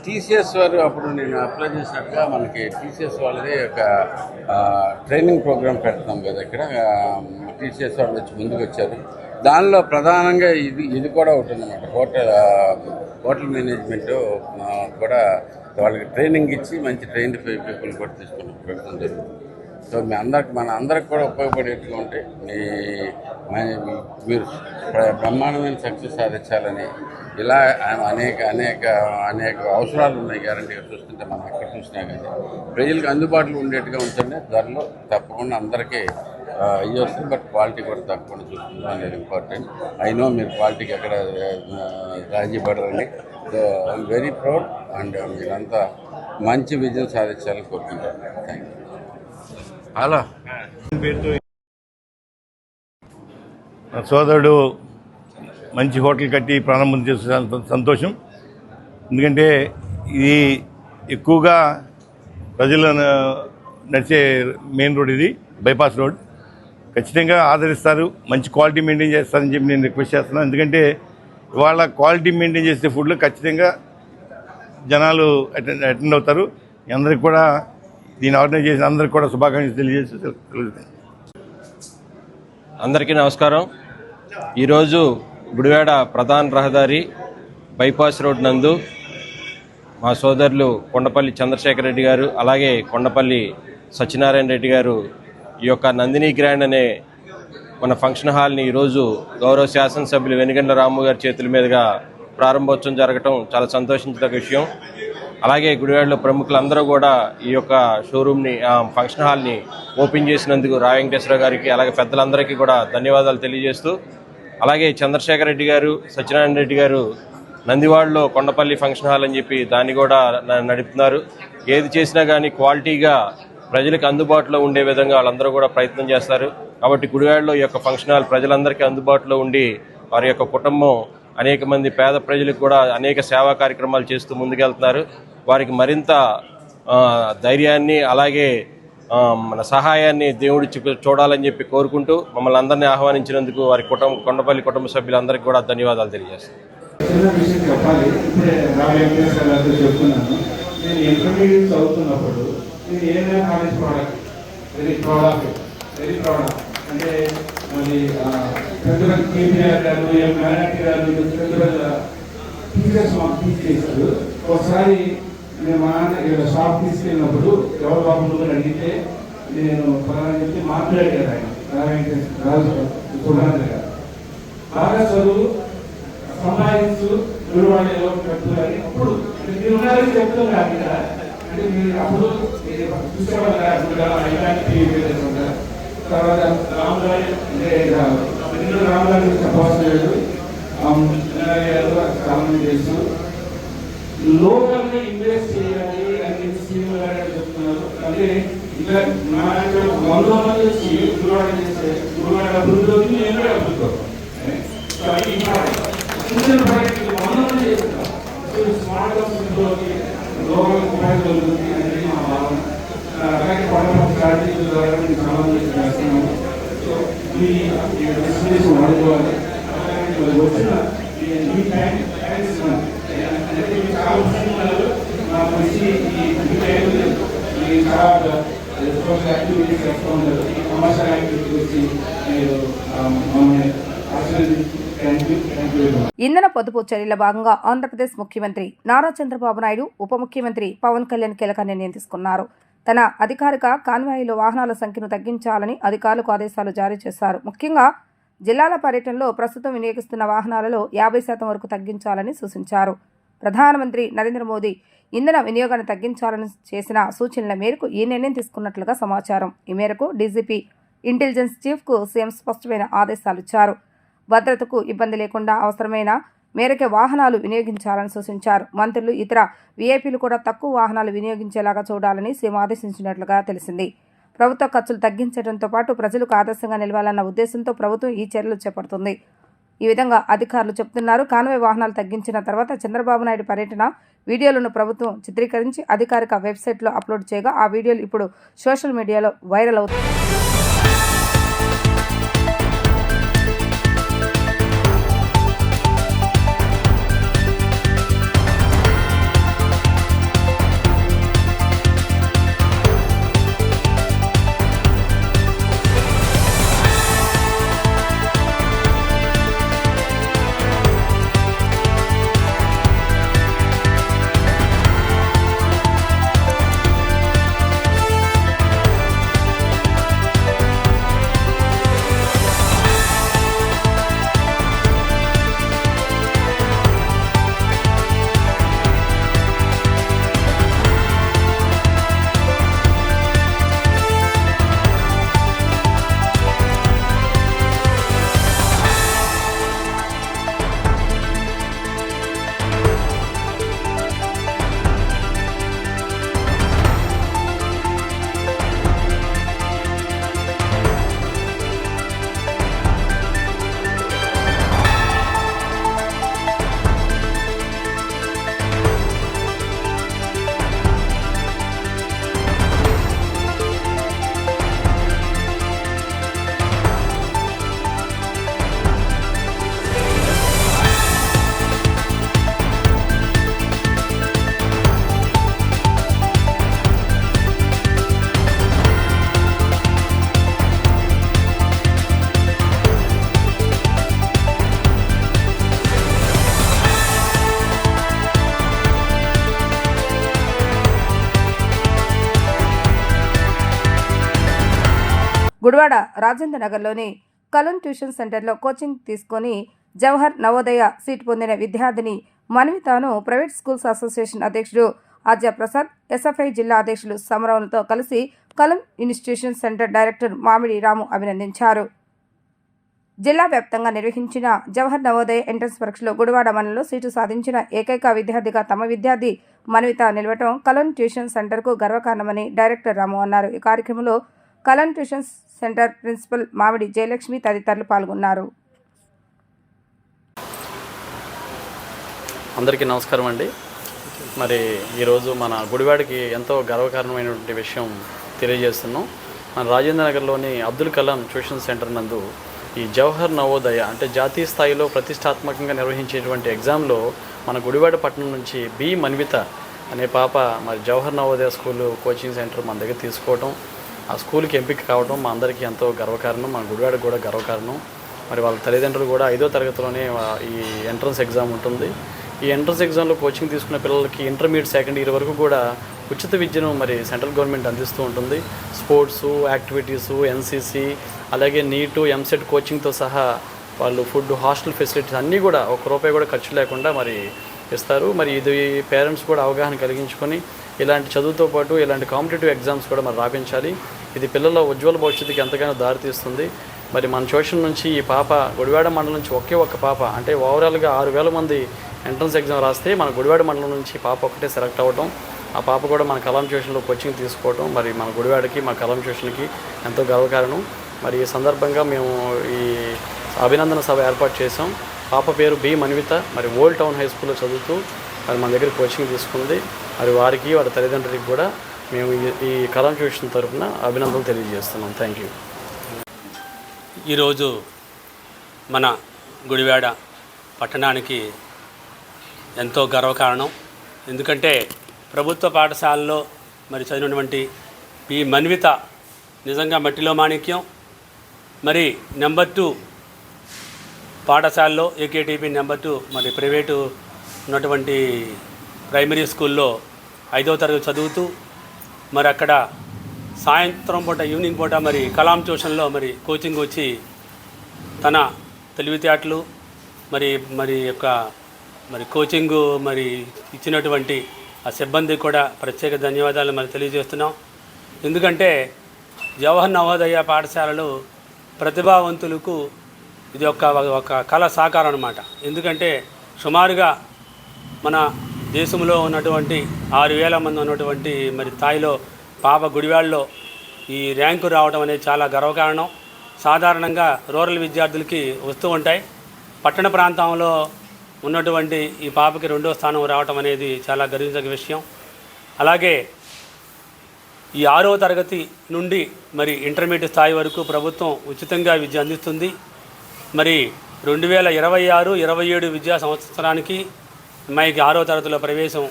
టీసీఎస్ వారు అప్పుడు నేను అప్లై చేసినట్టుగా మనకి టీసీఎస్ వాళ్ళది ఒక ట్రైనింగ్ ప్రోగ్రామ్ పెడతాం కదా ఇక్కడ. టీసీఎస్ వాళ్ళు వచ్చి ముందుకు వచ్చారు. దానిలో ప్రధానంగా ఇది కూడా ఉంటుందన్నమాట. హోటల్ మేనేజ్మెంట్ కూడా వాళ్ళకి ట్రైనింగ్ ఇచ్చి మంచి ట్రైన్డ్ పీపుల్ కూడా పెట్టడం జరుగుతుంది. సో మన అందరికి కూడా ఉపయోగపడేట్టుగా ఉంటే మీరు బ్రహ్మాండమైన సక్సెస్ సాధించాలని ఇలా అనేక అవసరాలు ఉన్నాయి. గ్యారంటీగా చూస్తుంటే మనం ఎక్కడ చూసినా కానీ ప్రజలకు అందుబాటులో ఉండేట్టుగా ఉంటుండే ధరలో తప్పకుండా అందరికీ ఇది వస్తుంది. బట్ క్వాలిటీ కూడా తప్పకుండా చూస్తుంటాం అనేది ఇంపార్టెంట్. అయినో మీరు క్వాలిటీకి ఎక్కడ రాజీ పడరండి. So I'm very proud and మీరంతా మంచి విజయం సాధించాలని కోరుకుంటాను. Thank you. హలో, సోదరుడు మంచి హోటల్ కట్టి ప్రారంభం చేసే సంతోషం. ఎందుకంటే ఇది ఎక్కువగా ప్రజలు నడిచే మెయిన్ రోడ్, ఇది బైపాస్ రోడ్. ఖచ్చితంగా ఆదరిస్తారు, మంచి క్వాలిటీ మెయింటైన్ చేస్తారని చెప్పి నేను రిక్వెస్ట్ చేస్తున్నాను. ఎందుకంటే ఇవాళ క్వాలిటీ మెయింటైన్ చేసే ఫుడ్లో ఖచ్చితంగా జనాలు అటెండ్ అవుతారు. అందరికి కూడా దీన్ని ఆర్గనైజ్ చేసిన అందరికి కూడా శుభాకాంక్షలు తెలియజేసి అందరికీ నమస్కారం. ఈరోజు గుడివాడ ప్రధాన రహదారి బైపాస్ రోడ్ నందు మా సోదరులు కొండపల్లి చంద్రశేఖర్ రెడ్డి గారు అలాగే కొండపల్లి సత్యనారాయణ రెడ్డి గారు ఈ యొక్క నందిని గ్రాండ్ అనే మన ఫంక్షన్ హాల్ని ఈరోజు గౌరవ శాసనసభ్యులు వెనుగండ్ల రాము గారి చేతుల మీదుగా ప్రారంభోత్సవం జరగటం చాలా సంతోషించదగ్గ విషయం. అలాగే గుడివాడలో ప్రముఖులందరూ కూడా ఈ యొక్క షోరూమ్ని ఫంక్షన్ హాల్ని ఓపెన్ చేసినందుకు రాయ వెంకటేశ్వర గారికి అలాగే పెద్దలందరికీ కూడా ధన్యవాదాలు తెలియజేస్తూ, అలాగే చంద్రశేఖర్ రెడ్డి గారు సత్యనారాయణ రెడ్డి గారు నందివాడలో కొండపల్లి ఫంక్షన్ హాల్ అని చెప్పి దాన్ని కూడా నడుపుతున్నారు. ఏది చేసినా కానీ క్వాలిటీగా ప్రజలకు అందుబాటులో ఉండే విధంగా వాళ్ళందరూ కూడా ప్రయత్నం చేస్తారు. కాబట్టి గుడివాడలో ఈ యొక్క ఫంక్షన్ హాల్ ప్రజలందరికీ అందుబాటులో ఉండి వారి యొక్క కుటుంబం అనేక మంది పేద ప్రజలకు కూడా అనేక సేవా కార్యక్రమాలు చేస్తూ ముందుకెళ్తున్నారు. వారికి మరింత ధైర్యాన్ని అలాగే మన సహాయాన్ని దేవుడు చూడాలని చెప్పి కోరుకుంటూ మమ్మల్ని అందరినీ ఆహ్వానించినందుకు వారి కొండపల్లి కుటుంబ సభ్యులందరికీ కూడా ధన్యవాదాలు తెలియజేస్తాను. చిన్న విషయం చెప్పాలి. ఇప్పుడే రాయ వెంకటేశ్వర గారితో చెప్తున్నాను. నేను ఇంటర్మీడియట్ చదువుతున్నప్పుడు నేను ఏదైనా college product very proud of అంటే మరి పెద్ద పెద్ద కేబీఆర్ గారు మైనార్టీ గారు పెద్ద పెద్ద టీచర్స్ మాకు టీచ్ చేశారు. ఒకసారి నేను మా నాన్న షాప్ తీసుకెళ్ళినప్పుడు ఎవరు బాబు ముందు అడిగితే నేను ఫలానా చెప్తే మాట్లాడారు ఆయన రాయ వెంకటేశ్వర రాజు సుధాకర్ గారు. బాగా చదువు సంపాదించు గురువాళ్ళు ఎలా పెడుతున్నారని అప్పుడు మీరు ఉన్నారని చెప్తాం కాదు కదా. అంటే మీరు అప్పుడు చూసేవాళ్ళు తర్వాత రామగారి అంటే రామగారి చెప్పవలసిన లేదు. చాలా మంది తెలుసు. లోకల్గా ఇన్వెస్ట్ చేయాలి అని స్కీములు చెప్తున్నారు. అంటే ఇంకా మా 100 మంది వచ్చి గురువాడ చేస్తే గురువాడ అభివృద్ధి అవుతుంది, నేను కూడా అభివృద్ధి అవుతాను. స్మార్ట్ లోకల్ ఉపయోగపడుతుంది అనేది మా భావన. అలాగే పండుగ స్ట్రాటజీ ద్వారా మేము సమాధానం చేస్తున్నాము. సో ఈ డెస్టినేషన్ వాడుకోవాలి. అలాగే వచ్చిన ఈ టైం అంటే చాలా ఉన్నారు మాకు వచ్చి ఈ టైం ఈ చాలా సోషల్ యాక్టివిటీస్ చేస్తూ ఉంటారు. ఈ కమర్షియల్ యాక్టివిటీ వచ్చి మీరు మమ్మల్ని ఇంధన పొదుపు చర్యల భాగంగా ఆంధ్రప్రదేశ్ ముఖ్యమంత్రి నారా చంద్రబాబు నాయుడు ఉప ముఖ్యమంత్రి పవన్ కళ్యాణ్ కీలక నిర్ణయం తీసుకున్నారు. తన అధికారిక కాన్వాయిలో వాహనాల సంఖ్యను తగ్గించాలని అధికారులకు ఆదేశాలు జారీ చేశారు. ముఖ్యంగా జిల్లాల పర్యటనలో ప్రస్తుతం వినియోగిస్తున్న వాహనాలలో 50% వరకు తగ్గించాలని సూచించారు. ప్రధానమంత్రి నరేంద్ర మోదీ ఇంధన వినియోగాన్ని తగ్గించాలని చేసిన సూచనల మేరకు ఈ నిర్ణయం తీసుకున్నట్లుగా సమాచారం. ఈ మేరకు డీజీపీ ఇంటెలిజెన్స్ చీఫ్కు సీఎం స్పష్టమైన ఆదేశాలు ఇచ్చారు. భద్రతకు ఇబ్బంది లేకుండా అవసరమైన మేరకే వాహనాలు వినియోగించాలని సూచించారు. మంత్రులు ఇతర వీఐపీలు కూడా తక్కువ వాహనాలు వినియోగించేలాగా చూడాలని సీఎం ఆదేశించినట్లుగా తెలిసింది. ప్రభుత్వ ఖర్చులు తగ్గించడంతో పాటు ప్రజలకు ఆదర్శంగా నిలవాలన్న ఉద్దేశంతో ప్రభుత్వం ఈ చర్యలు చేపడుతుంది. ఈ విధంగా అధికారులు చెబుతున్నారు. కాన్వాయ్ వాహనాలు తగ్గించిన తర్వాత చంద్రబాబు నాయుడు పర్యటన వీడియోలను ప్రభుత్వం చిత్రీకరించి అధికారిక వెబ్సైట్లో అప్లోడ్ చేయగా ఆ వీడియోలు ఇప్పుడు సోషల్ మీడియాలో వైరల్ అవుతుంది. గుడివాడ రాజేంద్ర నగర్లోని కలన్ ట్యూషన్ సెంటర్లో కోచింగ్ తీసుకొని జవహర్ నవోదయ సీట్ పొందిన విద్యార్థిని మన్వితాను ప్రైవేట్ స్కూల్స్ అసోసియేషన్ అధ్యక్షుడు ఆర్జా ప్రసాద్, ఎస్ఎఫ్ఐ జిల్లా అధ్యక్షులు సమరవలతో కలిసి కలం ఇన్స్టిట్యూషన్ సెంటర్ డైరెక్టర్ మామిడి రాము అభినందించారు. జిల్లా వ్యాప్తంగా నిర్వహించిన జవహర్ నవోదయ ఎంట్రన్స్ పరీక్షలో గుడివాడ మండలంలో సీటు సాధించిన ఏకైక విద్యార్థిగా తమ విద్యార్థి మన్విత నిలవటం కలన్ ట్యూషన్ సెంటర్కు గర్వకారణమని డైరెక్టర్ రాము అన్నారు. ఈ కార్యక్రమంలో కలన్ ట్యూషన్ సెంటర్ ప్రిన్సిపల్ మామిడి జయలక్ష్మి తదితరులు పాల్గొన్నారు. అందరికీ నమస్కారం అండి. మరి ఈరోజు మన గుడివాడకి ఎంతో గర్వకారణమైనటువంటి విషయం తెలియజేస్తున్నాం. మన రాజేంద్ర నగర్లోని అబ్దుల్ కలాం ట్యూషన్ సెంటర్ నందు ఈ జవహర్ నవోదయ అంటే జాతీయ స్థాయిలో ప్రతిష్టాత్మకంగా నిర్వహించేటువంటి ఎగ్జామ్లో మన గుడివాడ పట్టణం నుంచి బి మన్విత అనే పాప మరి Jawahar Navodaya school coaching centre మన దగ్గర తీసుకోవడం, ఆ స్కూల్కి ఎంపిక కావడం మా అందరికీ ఎంతో గర్వకారణం, మన గుడివాడకు కూడా గర్వకారణం. మరి వాళ్ళ తల్లిదండ్రులు కూడా 5వ తరగతిలోనే ఈ ఎంట్రన్స్ ఎగ్జామ్ ఉంటుంది. ఈ ఎంట్రన్స్ ఎగ్జామ్లో కోచింగ్ తీసుకున్న పిల్లలకి ఇంటర్మీడియట్ సెకండ్ ఇయర్ వరకు కూడా ఉచిత విద్యను మరి సెంట్రల్ గవర్నమెంట్ అందిస్తూ ఉంటుంది. స్పోర్ట్సు, యాక్టివిటీసు, ఎన్సీసీ, అలాగే నీటు, ఎంసెట్ కోచింగ్తో సహా వాళ్ళు ఫుడ్, హాస్టల్ ఫెసిలిటీస్ అన్నీ కూడా ₹1 కూడా ఖర్చు లేకుండా మరి ఇస్తారు. మరి ఇది పేరెంట్స్ కూడా అవగాహన కలిగించుకొని ఇలాంటి చదువుతో పాటు ఇలాంటి కాంపిటేటివ్ ఎగ్జామ్స్ కూడా మరి రాపించాలి. ఇది పిల్లల ఉజ్వల భవిష్యత్తుకి ఎంతగానో దారితీస్తుంది. మరి మన ట్యూషన్ నుంచి ఈ పాప గుడివాడ మండలం నుంచి ఒకే ఒక్క పాప అంటే ఓవరాల్గా 6,000 మంది ఎంట్రన్స్ ఎగ్జామ్ రాస్తే మన గుడివాడ మండలం నుంచి పాప ఒకటే సెలెక్ట్ అవ్వడం, ఆ పాప కూడా మన కలాం ట్యూషన్లో కోచింగ్ తీసుకోవడం మరి మన గుడివాడకి, మా కలాం ట్యూషన్కి ఎంతో గర్వకారణం. మరి ఈ సందర్భంగా మేము ఈ అభినందన సభ ఏర్పాటు చేసాం. పాప పేరు బి మన్విత, మరి ఓల్డ్ టౌన్ హై స్కూల్లో చదువుతూ మరి మన దగ్గర కోచింగ్ తీసుకుంది. మరి వారికి, వారి తల్లిదండ్రులకి కూడా మేము ఈ కలాం ట్యూషన్ తరఫున అభినందనలు తెలియజేస్తున్నాం. Thank you. ఈరోజు మన గుడివాడ పట్టణానికి ఎంతో గర్వకారణం. ఎందుకంటే ప్రభుత్వ పాఠశాలలో మరి చదివినటువంటి ఈ మన్విత నిజంగా మట్టిలో మాణిక్యం. మరి నెంబర్ 2 పాఠశాలలో ఏకేటీపీ నెంబర్ 2 మరి ప్రైవేటు ఉన్నటువంటి ప్రైమరీ స్కూల్లో 5వ తరగతి చదువుతూ మరి అక్కడ సాయంత్రం పూట, ఈవినింగ్ పూట మరి కలాం ట్యూషన్లో మరి కోచింగ్ వచ్చి తన తెలివితేటలు మరి యొక్క మరి కోచింగు మరి ఇచ్చినటువంటి ఆ సిబ్బందికి కూడా ప్రత్యేక ధన్యవాదాలు మరి తెలియజేస్తున్నాం. ఎందుకంటే జవహర్ నవోదయ పాఠశాలలు ప్రతిభావంతులకు ఇది ఒక కళ సాకారం అన్నమాట. ఎందుకంటే సుమారుగా మన దేశంలో ఉన్నటువంటి 6,000 మంది ఉన్నటువంటి మరి స్థాయిలో పాప గుడివాడలో ఈ ర్యాంకు రావడం అనేది చాలా గర్వకారణం. సాధారణంగా రూరల్ విద్యార్థులకి వస్తూ ఉంటాయి. పట్టణ ప్రాంతంలో ఉన్నటువంటి ఈ పాపకి 2వ స్థానం రావటం అనేది చాలా గర్వించదగ్గ విషయం. అలాగే ఈ 6వ తరగతి నుండి మరి ఇంటర్మీడియట్ స్థాయి వరకు ప్రభుత్వం ఉచితంగా విద్య అందిస్తుంది. మరి 2026-27 విద్యా సంవత్సరానికి అమ్మాయికి 6వ తరగతిలో ప్రవేశం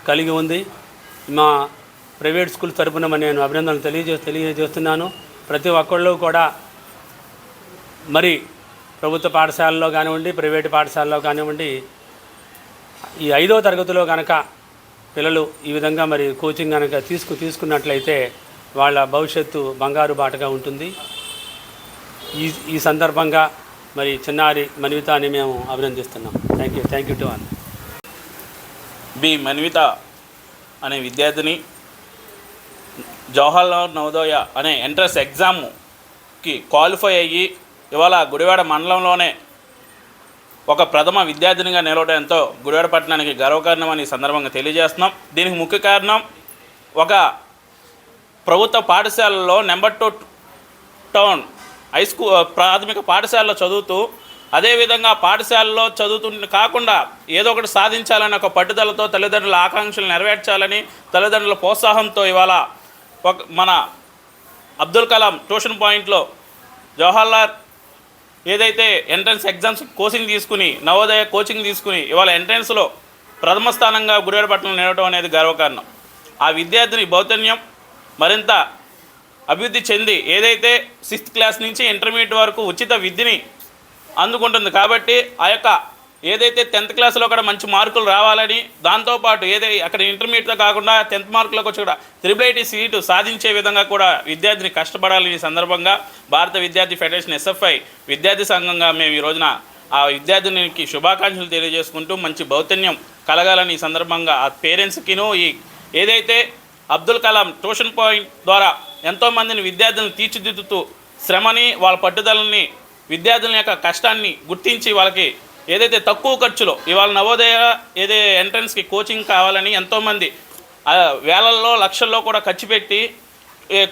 కలిగి ఉంది. మా ప్రైవేట్ స్కూల్ తరపున నేను అభినందనలు తెలియజేస్తున్నాను. ప్రతి ఒక్కళ్ళు కూడా మరి ప్రభుత్వ పాఠశాలలో కానివ్వండి, ప్రైవేటు పాఠశాలలో కానివ్వండి, ఈ 5వ తరగతిలో కనుక పిల్లలు ఈ విధంగా మరి కోచింగ్ కనుక తీసుకున్నట్లయితే వాళ్ళ భవిష్యత్తు బంగారు బాటగా ఉంటుంది. ఈ సందర్భంగా మరి చిన్నారి మన్వితాని మేము అభినందిస్తున్నాం. Thank you to all. B Manvitha అనే విద్యార్థిని జవహర్లాల్ నవోదయ అనే ఎంట్రన్స్ ఎగ్జామ్కి క్వాలిఫై అయ్యి ఇవాళ గుడివాడ మండలంలోనే ఒక ప్రథమ విద్యార్థినిగా నిలవడం ఎంతో గుడివాడ పట్టణానికి గర్వకారణమని సందర్భంగా తెలియజేస్తున్నాం. దీనికి ముఖ్య కారణం ఒక ప్రభుత్వ పాఠశాలలో నెంబర్ 2 టౌన్ హై స్కూల్ ప్రాథమిక పాఠశాలలో చదువుతూ అదేవిధంగా పాఠశాలలో చదువుతూ కాకుండా ఏదో ఒకటి సాధించాలని ఒక పట్టుదలతో తల్లిదండ్రుల ఆకాంక్షలు నెరవేర్చాలని తల్లిదండ్రుల ప్రోత్సాహంతో ఇవాళ మన అబ్దుల్ కలాం ట్యూషన్ పాయింట్లో జవహర్లాల్ ఏదైతే ఎంట్రన్స్ ఎగ్జామ్స్ కోచింగ్ తీసుకుని నవోదయ కోచింగ్ తీసుకుని ఇవాళ ఎంట్రన్స్లో ప్రథమ స్థానంగా గుడివాడ పట్టణంలో నిలవడం అనేది గర్వకారణం. ఆ విద్యార్థిని భౌతన్యం మరింత అభివృద్ధి చెంది ఏదైతే 6th క్లాస్ నుంచి ఇంటర్మీడియట్ వరకు ఉచిత విద్యని అందుకుంటుంది. కాబట్టి ఆ యొక్క ఏదైతే 10th క్లాస్లో కూడా మంచి మార్కులు రావాలని, దాంతోపాటు అక్కడ ఇంటర్మీడియట్తో కాకుండా 10th మార్కులకు వచ్చి కూడా IIIT సీటు సాధించే విధంగా కూడా విద్యార్థిని కష్టపడాలని ఈ సందర్భంగా భారత విద్యార్థి ఫెడరేషన్ SFI విద్యార్థి సంఘంగా మేము ఈ రోజున ఆ విద్యార్థినికి శుభాకాంక్షలు తెలియజేసుకుంటూ మంచి భౌతన్యం కలగాలని ఈ సందర్భంగా ఆ పేరెంట్స్కిను ఏదైతే అబ్దుల్ కలాం ట్యూషన్ పాయింట్ ద్వారా ఎంతోమందిని విద్యార్థులను తీర్చిదిద్దుతూ శ్రమని, వాళ్ళ పట్టుదలని, విద్యార్థుల యొక్క కష్టాన్ని గుర్తించి వాళ్ళకి ఏదైతే తక్కువ ఖర్చులో ఇవాళ నవోదయ ఎంట్రన్స్కి కోచింగ్ కావాలని ఎంతోమంది వేలల్లో లక్షల్లో కూడా ఖర్చు పెట్టి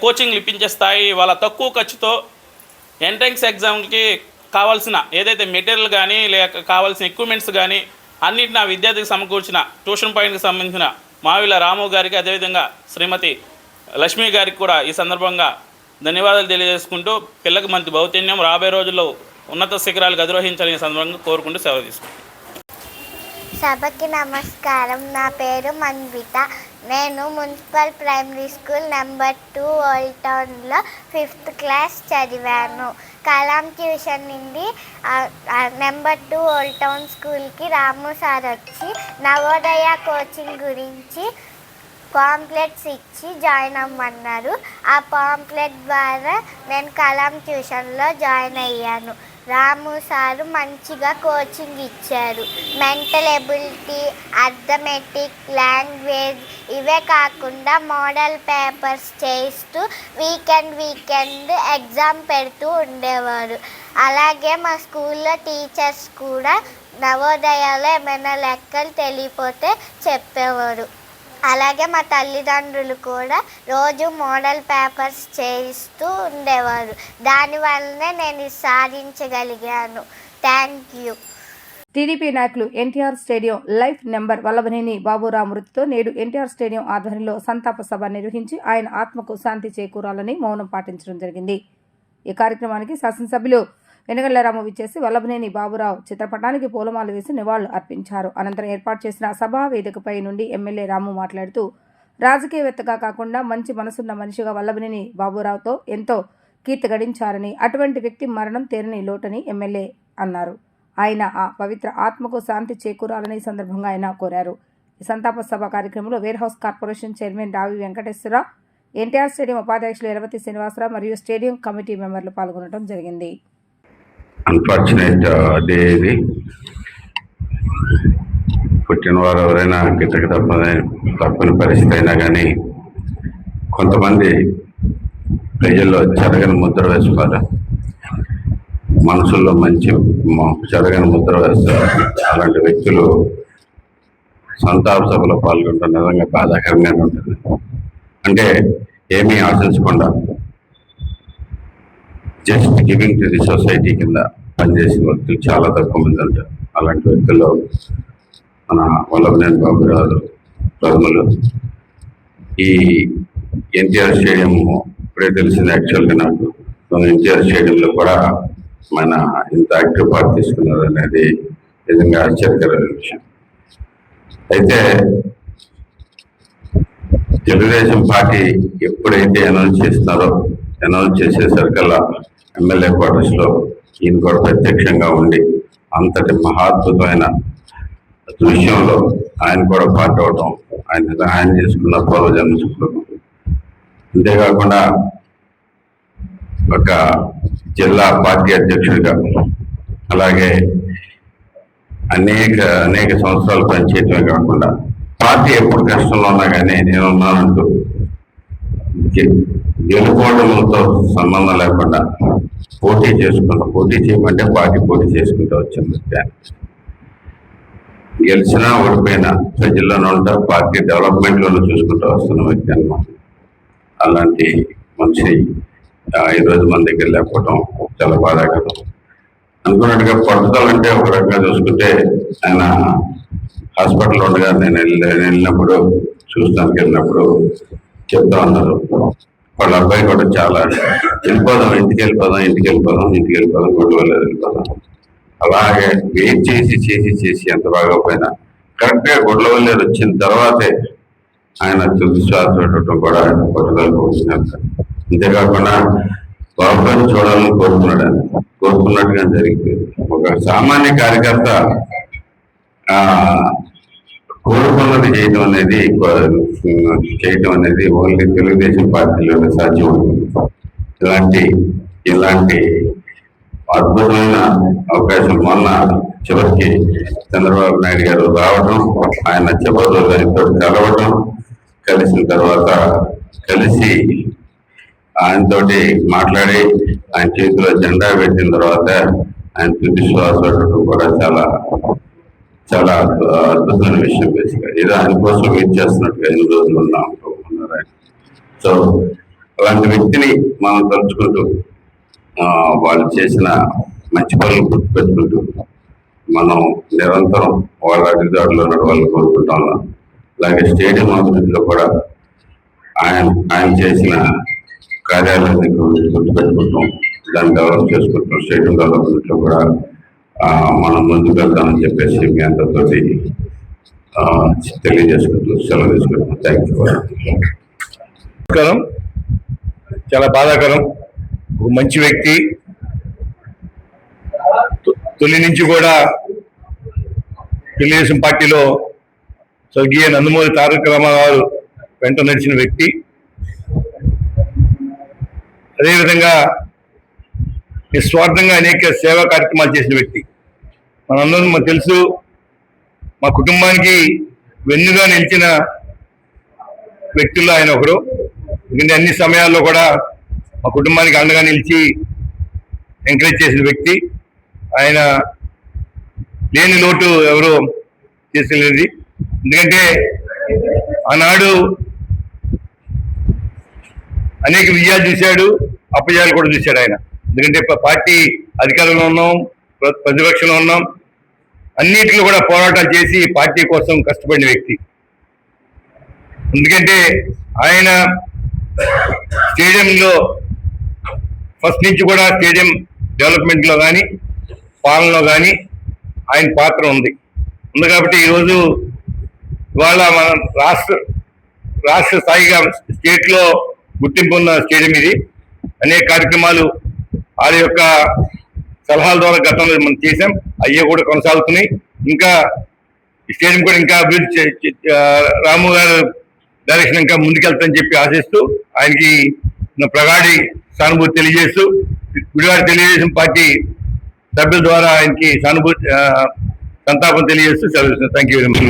కోచింగ్లు ఇప్పించే స్థాయి వాళ్ళ తక్కువ ఖర్చుతో ఎంట్రన్స్ ఎగ్జామ్కి కావాల్సిన ఏదైతే మెటీరియల్ కానీ లేక కావాల్సిన ఎక్విప్మెంట్స్ కానీ అన్నింటిని ఆ విద్యార్థికి సమకూర్చిన ట్యూషన్ పాయింట్కి సంబంధించిన మావిల రాము గారికి, అదేవిధంగా శ్రీమతి లక్ష్మి గారికి కూడా ఈ సందర్భంగా ధన్యవాదాలు తెలియజేసుకుంటూ పిల్లలకు మంచి భౌతన్యం రాబోయే రోజుల్లో ఉన్నత శిఖరాలకు అధిరోహించాలని సందర్భంగా కోరుకుంటూ సెలవు తీసుకుంటాం. సభకి నమస్కారం. నా పేరు మన్విత. నేను municipal primary school number 2 old టౌన్లో 5th క్లాస్ చదివాను. కలాం ట్యూషన్ నుండి నెంబర్ 2 ఓల్డ్ టౌన్ స్కూల్కి రాము సార్ వచ్చి నవోదయ కోచింగ్ గురించి పాంప్లెట్స్ ఇచ్చి జాయిన్ అవ్వమన్నారు. ఆ పాంప్లెట్ ద్వారా నేను కలాం ట్యూషన్లో జాయిన్ అయ్యాను. రాము సారు మంచిగా కోచింగ్ ఇచ్చారు. మెంటల్ ఎబిలిటీ, అర్థమెటిక్, లాంగ్వేజ్ ఇవే కాకుండా మోడల్ పేపర్స్ చేయిస్తూ వీకెండ్ ఎగ్జామ్ పెడుతూ ఉండేవారు. అలాగే మా స్కూల్లో టీచర్స్ కూడా నవోదయాలో ఏమైనా లెక్కలు తెలియపోతే చెప్పేవారు. అలాగే మా తల్లిదండ్రులు కూడా రోజు మోడల్ పేపర్స్ చేయిస్తూ ఉండేవారు. దానివల్లనే నేను సాధించగలిగాను. Thank you. టీడీపీ నాయకులు NTR stadium life member Vallabhaneni Baburao మృతితో నేడు ఎన్టీఆర్ స్టేడియం ఆధ్వర్యంలో సంతాప సభ నిర్వహించి ఆయన ఆత్మకు శాంతి చేకూరాలని మౌనం పాటించడం జరిగింది. ఈ కార్యక్రమానికి శాసనసభ్యులు వెనుగళ్ల రాము విచ్చేసి వల్లభనేని బాబురావు చిత్రపటానికి పూలమాల వేసి నివాళులు అర్పించారు. అనంతరం ఏర్పాటు చేసిన సభా వేదికపై నుండి ఎమ్మెల్యే రాము మాట్లాడుతూ రాజకీయవేత్తగా కాకుండా మంచి మనసున్న మనిషిగా వల్లభనేని బాబురావుతో ఎంతో కీర్తి గడించారని, అటువంటి వ్యక్తి మరణం తీరని లోటని ఎమ్మెల్యే అన్నారు. ఆయన ఆ పవిత్ర ఆత్మకు శాంతి చేకూరాలని సందర్భంగా ఆయన కోరారు. ఈ సంతాప సభ కార్యక్రమంలో wear house corporation chairman Ravi Venkateswararao, NTR stadium ఉపాధ్యక్షులు ఎరవతి శ్రీనివాసరావు మరియు స్టేడియం కమిటీ మెంబర్లు పాల్గొనడం జరిగింది. అన్ఫార్చునేట్ డే ఇది. పుట్టినవారు ఎవరైనా గిట్టక తప్పని పరిస్థితి అయినా కానీ కొంతమంది ప్రజల్లో చెరగని ముద్ర వేసుకోవాలి, మనసుల్లో మంచి చెరగని ముద్ర వేస్తారు. అలాంటి వ్యక్తులు సంతాప సభలో పాల్గొనడం నిజంగా బాధాకరంగానే ఉంటుంది. అంటే ఏమీ ఆశించకుండా just giving to the society కింద పనిచేసిన వ్యక్తులు చాలా తక్కువ మంది ఉంటారు. అలాంటి వ్యక్తుల్లో మన వల్లభనేని బాబురావు ప్రథములు. ఈ ఎన్టీఆర్ స్టేడియం ఇప్పుడే తెలిసింది యాక్చువల్గా నాకు. ఎన్టీఆర్ స్టేడియంలో కూడా మన ఇంత యాక్టివ్ పార్ట్ తీసుకున్నారు అనేది నిజంగా ఆశ్చర్యకరమైన విషయం. అయితే తెలుగుదేశం పార్టీ ఎప్పుడైతే అనౌన్స్ చేసేసరికల్లా ఎమ్మెల్యే క్వార్టర్స్లో ఈయన కూడా ప్రత్యక్షంగా ఉండి అంతటి మహాద్భుతమైన విషయంలో ఆయన కూడా పార్ట్ అవడం, ఆయన చేసుకున్న పూర్వజన్మ సుకృతం. అంతేకాకుండా ఒక జిల్లా పార్టీ అధ్యక్షుడిగా, అలాగే అనేక సంవత్సరాలు పనిచేయటమే కాకుండా పార్టీ ఎప్పుడు కష్టంలో ఉన్నా కానీ నేనున్నానంటూ గెలుపోవడంతో సంబంధం లేకుండా పోటీ చేయమంటే పార్టీ పోటీ చేసుకుంటూ వచ్చింది. గెలిచినా ఓడిపోయినా ప్రజల్లోనే ఉంటా, పార్టీ డెవలప్మెంట్లోనే చూసుకుంటూ వస్తున్న వ్యక్తి అన్నమాట. అలాంటి మనిషి ఈరోజు మన దగ్గర లేకపోవడం చాలా బాధాకరం. అనుకున్నట్టుగా పట్టుదలంటే ఒక రకంగా చూసుకుంటే ఆయన హాస్పిటల్ ఉండగా నేను వెళ్ళినప్పుడు చూస్తానికి వెళ్ళినప్పుడు చెప్తా ఉన్నారు, వాళ్ళ అబ్బాయి కూడా చాలా ఇంటికి వెళ్ళిపోదాం గొడవలు వెళ్ళిపోదాం. అలాగే వెయిట్ చేసి ఎంత బాగా పోయినా కరెక్ట్గా గొడవలేరు వచ్చిన తర్వాతే ఆయన తుది శ్వాస పెట్టడం కూడా ఆయన పట్టుదలకు వచ్చినట్టు. అంతేకాకుండా బాబుని చూడాలని కోరుకున్నట్టుగా జరిగిపోయింది. ఒక సామాన్య కార్యకర్త కోరుకున్నది చేయటం అనేది ఓన్లీ తెలుగుదేశం పార్టీలోనే సాధ్యం అవుతుంది. ఇలాంటి అద్భుతమైన అవకాశం మొన్న చివరికి చంద్రబాబు నాయుడు గారు రావడం, ఆయన చివరిలో ఆయనతో కలవడం, కలిసిన తర్వాత కలిసి ఆయనతోటి మాట్లాడి ఆయన చేతిలో జెండా పెట్టిన తర్వాత ఆయన తుది శ్వాస పెట్టడం కూడా చాలా చాలా అద్భుతమైన విషయం. బేసిక్గా ఏదో ఆయన కోసం వెయిట్ చేస్తున్నట్టుగా ఎన్ని రోజులు ఉన్నారు ఆయన. సో అలాంటి వ్యక్తిని మనం తలుచుకుంటూ వాళ్ళు చేసిన మంచి పనులు గుర్తుపెట్టుకుంటూ మనం నిరంతరం వాళ్ళ అధికారులు నడవాలని కోరుకుంటాం. అలాగే స్టేడియం అభివృద్ధిలో కూడా ఆయన చేసిన కార్యాలయాన్ని గుర్తుపెట్టుకుంటాం, దాన్ని డెవలప్ చేసుకుంటాం. స్టేడియం డెవలప్మెంట్లో కూడా మనం ముందుకు వెళ్తామని చెప్పేసి మీ అందరితో తెలియజేసుకుంటూ సెలవు తీసుకుంటాం. Thank you. నమస్కారం. చాలా బాధాకరం. ఒక మంచి వ్యక్తి తొలి నుంచి కూడా తెలుగుదేశం పార్టీలో స్వర్గీయ నందమూరి తారక రామారావు వెంట నడిచిన వ్యక్తి. అదేవిధంగా నిస్వార్థంగా అనేక సేవా కార్యక్రమాలు చేసిన వ్యక్తి. మనందరం మాకు తెలుసు, మా కుటుంబానికి వెన్నుగా నిలిచిన వ్యక్తుల్లో ఆయన ఒకరు. ఎందుకంటే అన్ని సమయాల్లో కూడా మా కుటుంబానికి అండగా నిలిచి ఎంకరేజ్ చేసిన వ్యక్తి. ఆయన లేని లోటు ఎవరు చేసలేదు. ఎందుకంటే ఆనాడు అనేక విజయాలు చూశాడు, అపజయాలు కూడా చూశాడు ఆయన. ఎందుకంటే పార్టీ అధికారంలో ఉన్నాం, ప్రతిపక్షంలో ఉన్నాం, అన్నింటిలో కూడా పోరాటాలు చేసి పార్టీ కోసం కష్టపడిన వ్యక్తి. ఎందుకంటే ఆయన స్టేడియంలో ఫస్ట్ నుంచి కూడా స్టేడియం డెవలప్మెంట్లో కానీ పాలనలో కానీ ఆయన పాత్ర ఉంది కాబట్టి ఈరోజు ఇవాళ మన రాష్ట్ర స్థాయిగా స్టేట్లో గుర్తింపు ఉన్న స్టేడియం ఇది. అనేక కార్యక్రమాలు వాళ్ళ యొక్క సలహాల ద్వారా గతంలో మనం చేసాం, అయ్యే కూడా కొనసాగుతున్నాయి. ఇంకా ఈ స్టేడియం కూడా ఇంకా అభివృద్ధి రాము గారు డైరెక్షన్ ఇంకా ముందుకెళ్తామని చెప్పి ఆశిస్తూ ఆయనకి ప్రగాఢి సానుభూతి తెలియజేస్తూ గుడివాడ తెలుగుదేశం పార్టీ సభ్యుల ద్వారా ఆయనకి సంతాపం తెలియజేస్తూ చదువుతున్నాను. Thank you very much.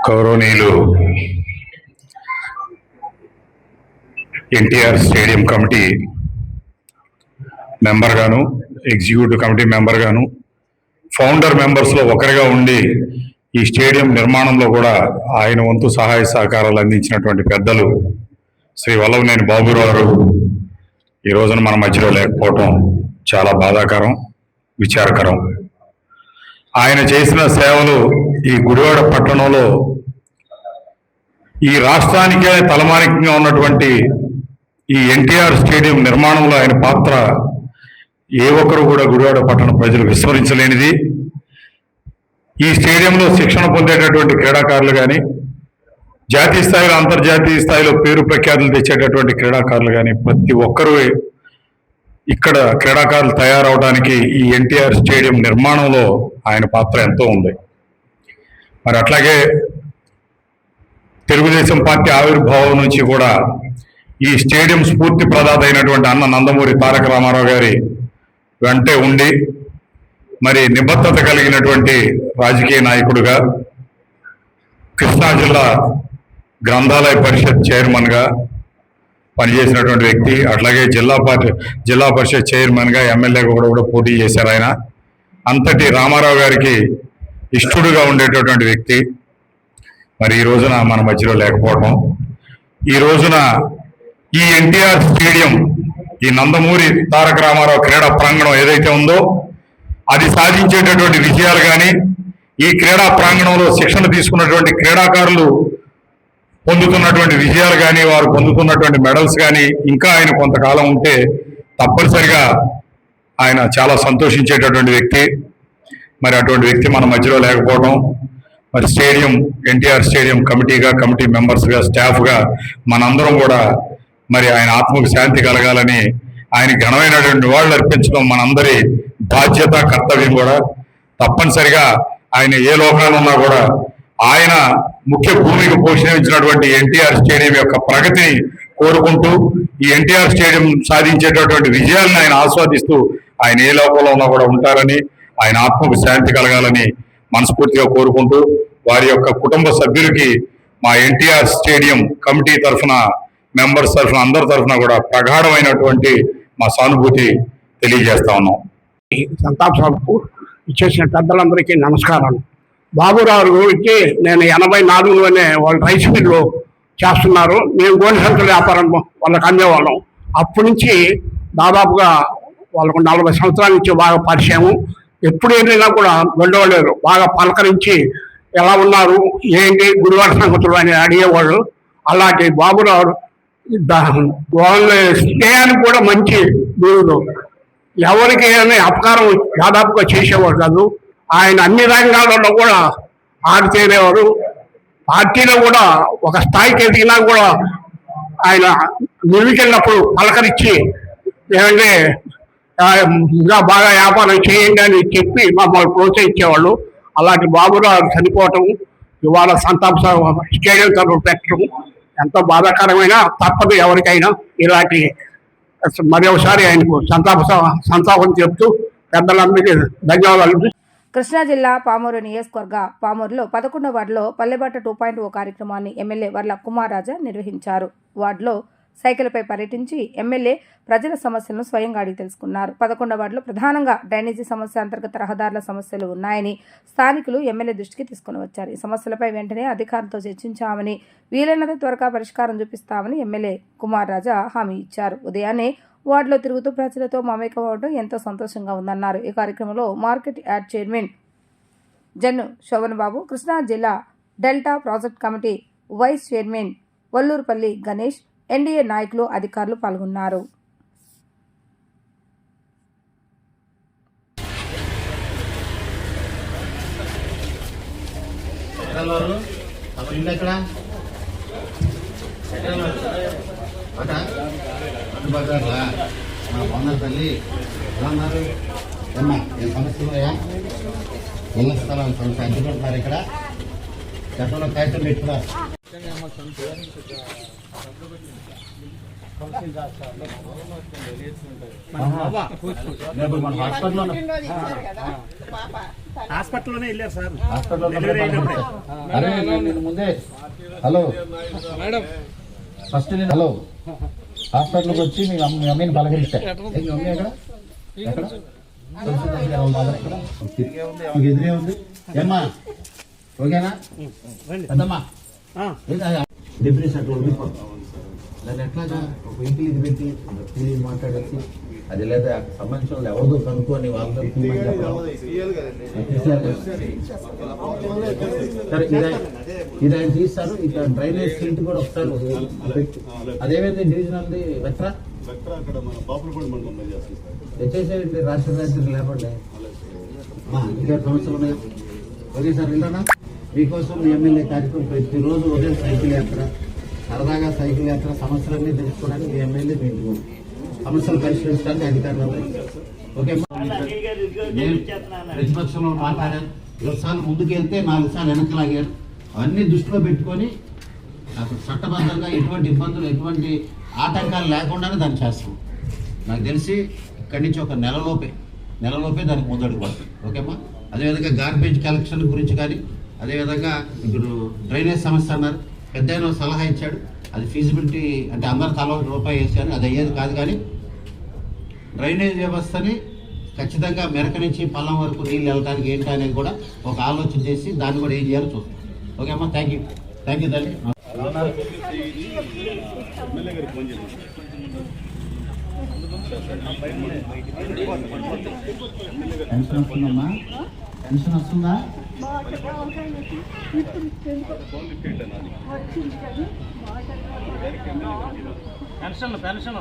గౌరవనీయులు ఎన్టీఆర్ స్టేడియం కమిటీ మెంబర్ గాను, ఎగ్జిక్యూటివ్ కమిటీ మెంబర్ గాను, ఫౌండర్ మెంబర్స్లో ఒకరిగా ఉండి ఈ స్టేడియం నిర్మాణంలో కూడా ఆయన వంతు సహాయ సహకారాలు అందించినటువంటి పెద్దలు శ్రీ వల్లభనేని బాబురావు గారు ఈ రోజున మన మధ్యలో లేకపోవటం చాలా బాధాకరం, విచారకరం. ఆయన చేసిన సేవలు ఈ గుడివాడ పట్టణంలో ఈ రాష్ట్రానికే తలమానికంగా ఉన్నటువంటి ఈ ఎన్టీఆర్ స్టేడియం నిర్మాణంలో ఆయన పాత్ర ఏ ఒక్కరు కూడా గుడివాడ పట్టణ ప్రజలు విస్మరించలేనిది. ఈ స్టేడియంలో శిక్షణ పొందేటటువంటి క్రీడాకారులు కానీ, జాతీయ స్థాయిలో అంతర్జాతీయ స్థాయిలో పేరు ప్రఖ్యాతులు తెచ్చేటటువంటి క్రీడాకారులు కానీ ప్రతి ఒక్కరూ ఇక్కడ క్రీడాకారులు తయారవడానికి ఈ ఎన్టీఆర్ స్టేడియం నిర్మాణంలో ఆయన పాత్ర ఎంతో ఉంది. మరి అట్లాగే తెలుగుదేశం పార్టీ ఆవిర్భావం నుంచి కూడా ఈ స్టేడియం స్ఫూర్తి ప్రదాత అయినటువంటి అన్న నందమూరి తారక రామారావు గారి వెంటే ఉండి మరి నిబద్ధత కలిగినటువంటి రాజకీయ నాయకుడుగా, కృష్ణా జిల్లా గ్రంథాలయ పరిషత్ చైర్మన్గా పనిచేసినటువంటి వ్యక్తి. అట్లాగే జిల్లా పరిషత్ చైర్మన్గా, ఎమ్మెల్యేగా కూడా పోటీ చేశారు ఆయన. అంతటి రామారావు గారికి ఇష్టడుగా ఉండేటటువంటి వ్యక్తి మరి ఈ రోజున మన మధ్యలో లేకపోవటం, ఈ రోజున ఈ ఎన్టీఆర్ స్టేడియం, ఈ నందమూరి తారక రామారావు క్రీడా ప్రాంగణం ఏదైతే ఉందో అది సాధించేటటువంటి విజయాలు కానీ, ఈ క్రీడా ప్రాంగణంలో శిక్షణ తీసుకున్నటువంటి క్రీడాకారులు పొందుతున్నటువంటి విజయాలు కానీ, వారు పొందుతున్నటువంటి మెడల్స్ కానీ ఇంకా ఆయన కొంతకాలం ఉంటే తప్పనిసరిగా ఆయన చాలా సంతోషించేటటువంటి వ్యక్తి. మరి అటువంటి వ్యక్తి మన మధ్యలో లేకపోవడం, మరి స్టేడియం ఎన్టీఆర్ స్టేడియం కమిటీగా, కమిటీ మెంబర్స్గా, స్టాఫ్గా మనందరం కూడా మరి ఆయన ఆత్మకు శాంతి కలగాలని ఆయన ఘనమైనటువంటి నివాళులు అర్పించడం మనందరి బాధ్యత, కర్తవ్యం కూడా. తప్పనిసరిగా ఆయన ఏ లోకాలు ఉన్నా కూడా ఆయన ముఖ్య భూమిక పోషించినటువంటి ఎన్టీఆర్ స్టేడియం యొక్క ప్రగతిని కోరుకుంటూ ఈ ఎన్టీఆర్ స్టేడియం సాధించేటటువంటి విజయాలను ఆయన ఆస్వాదిస్తూ ఆయన ఏ లోకంలో ఉన్నా కూడా ఉంటారని, ఆయన ఆత్మకు శాంతి కలగాలని మనస్ఫూర్తిగా కోరుకుంటూ వారి యొక్క కుటుంబ సభ్యులకి మా ఎన్టీఆర్ స్టేడియం కమిటీ తరఫున, మెంబర్స్ తరఫున, అందరి తరఫున కూడా ప్రగాఢమైనటువంటి మా సానుభూతి తెలియజేస్తా ఉన్నాం. సంతాప సభకు ఇచ్చేసిన పెద్దలందరికీ నమస్కారాలు. బాబురావు గురించి నేను 84లోనే వాళ్ళు రైస్ మిల్లు చేస్తున్నారు, మేము గోనె సంచుల వ్యాపారం వాళ్ళకి అమ్మేవాళ్ళం. అప్పటి నుంచి దాదాపుగా వాళ్ళకు 40 సంవత్సరాల నుంచి బాగా పరిచయం. ఎప్పుడు వెళ్ళినా కూడా వెళ్ళలేరు, బాగా పలకరించి ఎలా ఉన్నారు ఏంటి గుడివాడ సంగతులు అని అడిగేవాళ్ళు. అలాంటి బాబురావు వాళ్ళ స్నేహానికి కూడా మంచి గురువు, ఎవరికి ఏమైనా అపకారం దాదాపుగా చేసేవాడు కాదు. ఆయన అన్ని రంగాలలో కూడా ఆడితేరేవారు. పార్టీలో కూడా ఒక స్థాయికి ఎదిగినా కూడా ఆయన నిలికెళ్ళినప్పుడు పలకరించి ఏమంటే ఇంకా బాగా వ్యాపారం చేయండి అని చెప్పి మమ్మల్ని ప్రోత్సహించేవాళ్ళు. అలాంటి బాబురావు చనిపోవటం, ఇవాళ సంతాప స్టేడియం తరఫు పెట్టడం ఎంతో బాధాకరమైన తప్పదు ఎవరికైనా. ఇలాంటి మరి ఒకసారి ఆయనకు సంతాపం చెప్తూ పెద్దలందరికీ ధన్యవాదాలు. కృష్ణా జిల్లా పామూరు నియోజకవర్గ పామూరులో 11వ వార్డులో పల్లెబాట 2.0 కార్యక్రమాన్ని ఎమ్మెల్యే వర్ల కుమార్ రాజా నిర్వహించారు. వార్డులో సైకిల్పై పర్యటించి ఎమ్మెల్యే ప్రజల సమస్యలను స్వయంగా అడిగి తెలుసుకున్నారు. 11వ వార్డులో ప్రధానంగా డ్రైనేజీ సమస్య, అంతర్గత రహదారుల సమస్యలు ఉన్నాయని స్థానికులు ఎమ్మెల్యే దృష్టికి తీసుకుని వచ్చారు. ఈ సమస్యలపై వెంటనే అధికారులతో చర్చించామని, వీలైనంత త్వరగా పరిష్కారం చూపిస్తామని ఎమ్మెల్యే కుమార్ రాజా హామీ ఇచ్చారు. ఉదయాన్నే వార్డులో తిరుగుతూ ప్రజలతో మమేకం అవ్వడం ఎంతో సంతోషంగా ఉందన్నారు. ఈ కార్యక్రమంలో market yard chairman Jannu Shobhan Babu, Krishna జిల్లా delta project committee vice chairman Valluripalli Ganesh, NDA నాయకులు, అధికారులు పాల్గొన్నారు. తల్లి ఉన్నారు ఏమ్మా, ఏం సమస్యలున్నాయా? ఇళ్ళ స్థలాలు కొంచెం అడ్డుకుంటున్నారు. ఇక్కడ గతంలో కాగితం పెట్టుకున్నారు. హాస్పిటల్లోనే వెళ్ళారు సార్. ముందే హలో మేడం, ఫస్ట్ నేను హలో హాస్పిటల్కి వచ్చి మీ అమ్మని పలకరించా. మీ మమ్మీ ఎక్కడ ఎక్కడ ఎదురే ఉంది ఏమ్మా? ఓకేనా పెద్దమ్మా? డిప్రెస్ అట్లా దాన్ని ఎట్లాగా ఒక ఇంటికి ఇది పెట్టి తిరిగి మాట్లాడేసి అది లేదా సంబంధించిన వాళ్ళు ఎవరిదో కనుక్కొని వాళ్ళతో సరే ఇది ఆయన తీస్తారు. ఇక డ్రైనేజ్ సీట్ కూడా ఒకసారి అదేమైతే డివిజన్ ఉంది వెట్రా తెచ్చేసేయండి. రాష్ట్ర లేపండి. ఇంకా సమస్యలు ఉన్నాయి. ఓకే సార్ వెళ్ళానా? మీకోసం ఎమ్మెల్యే కార్యక్రమం ప్రతిరోజు ఉదయం సైకిల్ యాత్ర, సరదాగా సైకిల్ యాత్ర, సమస్యలన్నీ తెలుసుకోవడానికి మీ ఎమ్మెల్యే మీకు సమస్యలు పరిష్కరించడానికి అధికారులు. ఓకే, నేను ప్రతిపక్షంలో మాట్లాడాను. 2 సార్లు ముందుకెళ్తే 4 సార్లు వెనక్కి లాగారు. అవన్నీ దృష్టిలో పెట్టుకొని అసలు చట్టబద్ధంగా ఎటువంటి ఇబ్బందులు, ఎటువంటి ఆటంకాలు లేకుండానే దాన్ని చేస్తాం. నాకు తెలిసి ఇక్కడి నుంచి ఒక నెలలోపే దానికి ముందడుగు పడుతుంది. ఓకేమ్మా? అదేవిధంగా గార్బేజ్ కలెక్షన్ గురించి కానీ, అదేవిధంగా ఇప్పుడు డ్రైనేజ్ సమస్య అన్నారు, పెద్ద సలహా ఇచ్చాడు. అది ఫీజిబిలిటీ అంటే అందరు తల ₹1 వేసారు, అది అయ్యేది కాదు. కానీ డ్రైనేజ్ వ్యవస్థని ఖచ్చితంగా మెరక నుంచి పల్లం వరకు నీళ్ళు వెళ్ళడానికి ఏంటి అనేది కూడా ఒక ఆలోచన చేసి దాన్ని కూడా ఏం చేయాలో చూస్తాం. ఓకే అమ్మా, థ్యాంక్ యూ తల్లి. పెన్షన్ వస్తుందమ్మా? పెన్షన్ వస్తుందా? పెన్షన్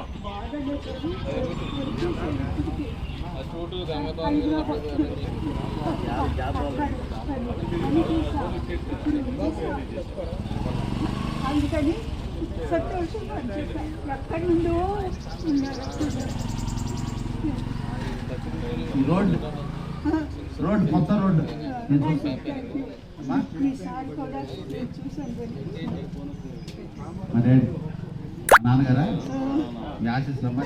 అందుకని సంతోషంగా ఎక్కడి నుండో రోడ్డు రోడ్డు కొత్త రోడ్డు మీ సార్ కూడా చూసాను. మరి నాన్నగారా మీ ఆశీస్సులమ్మా.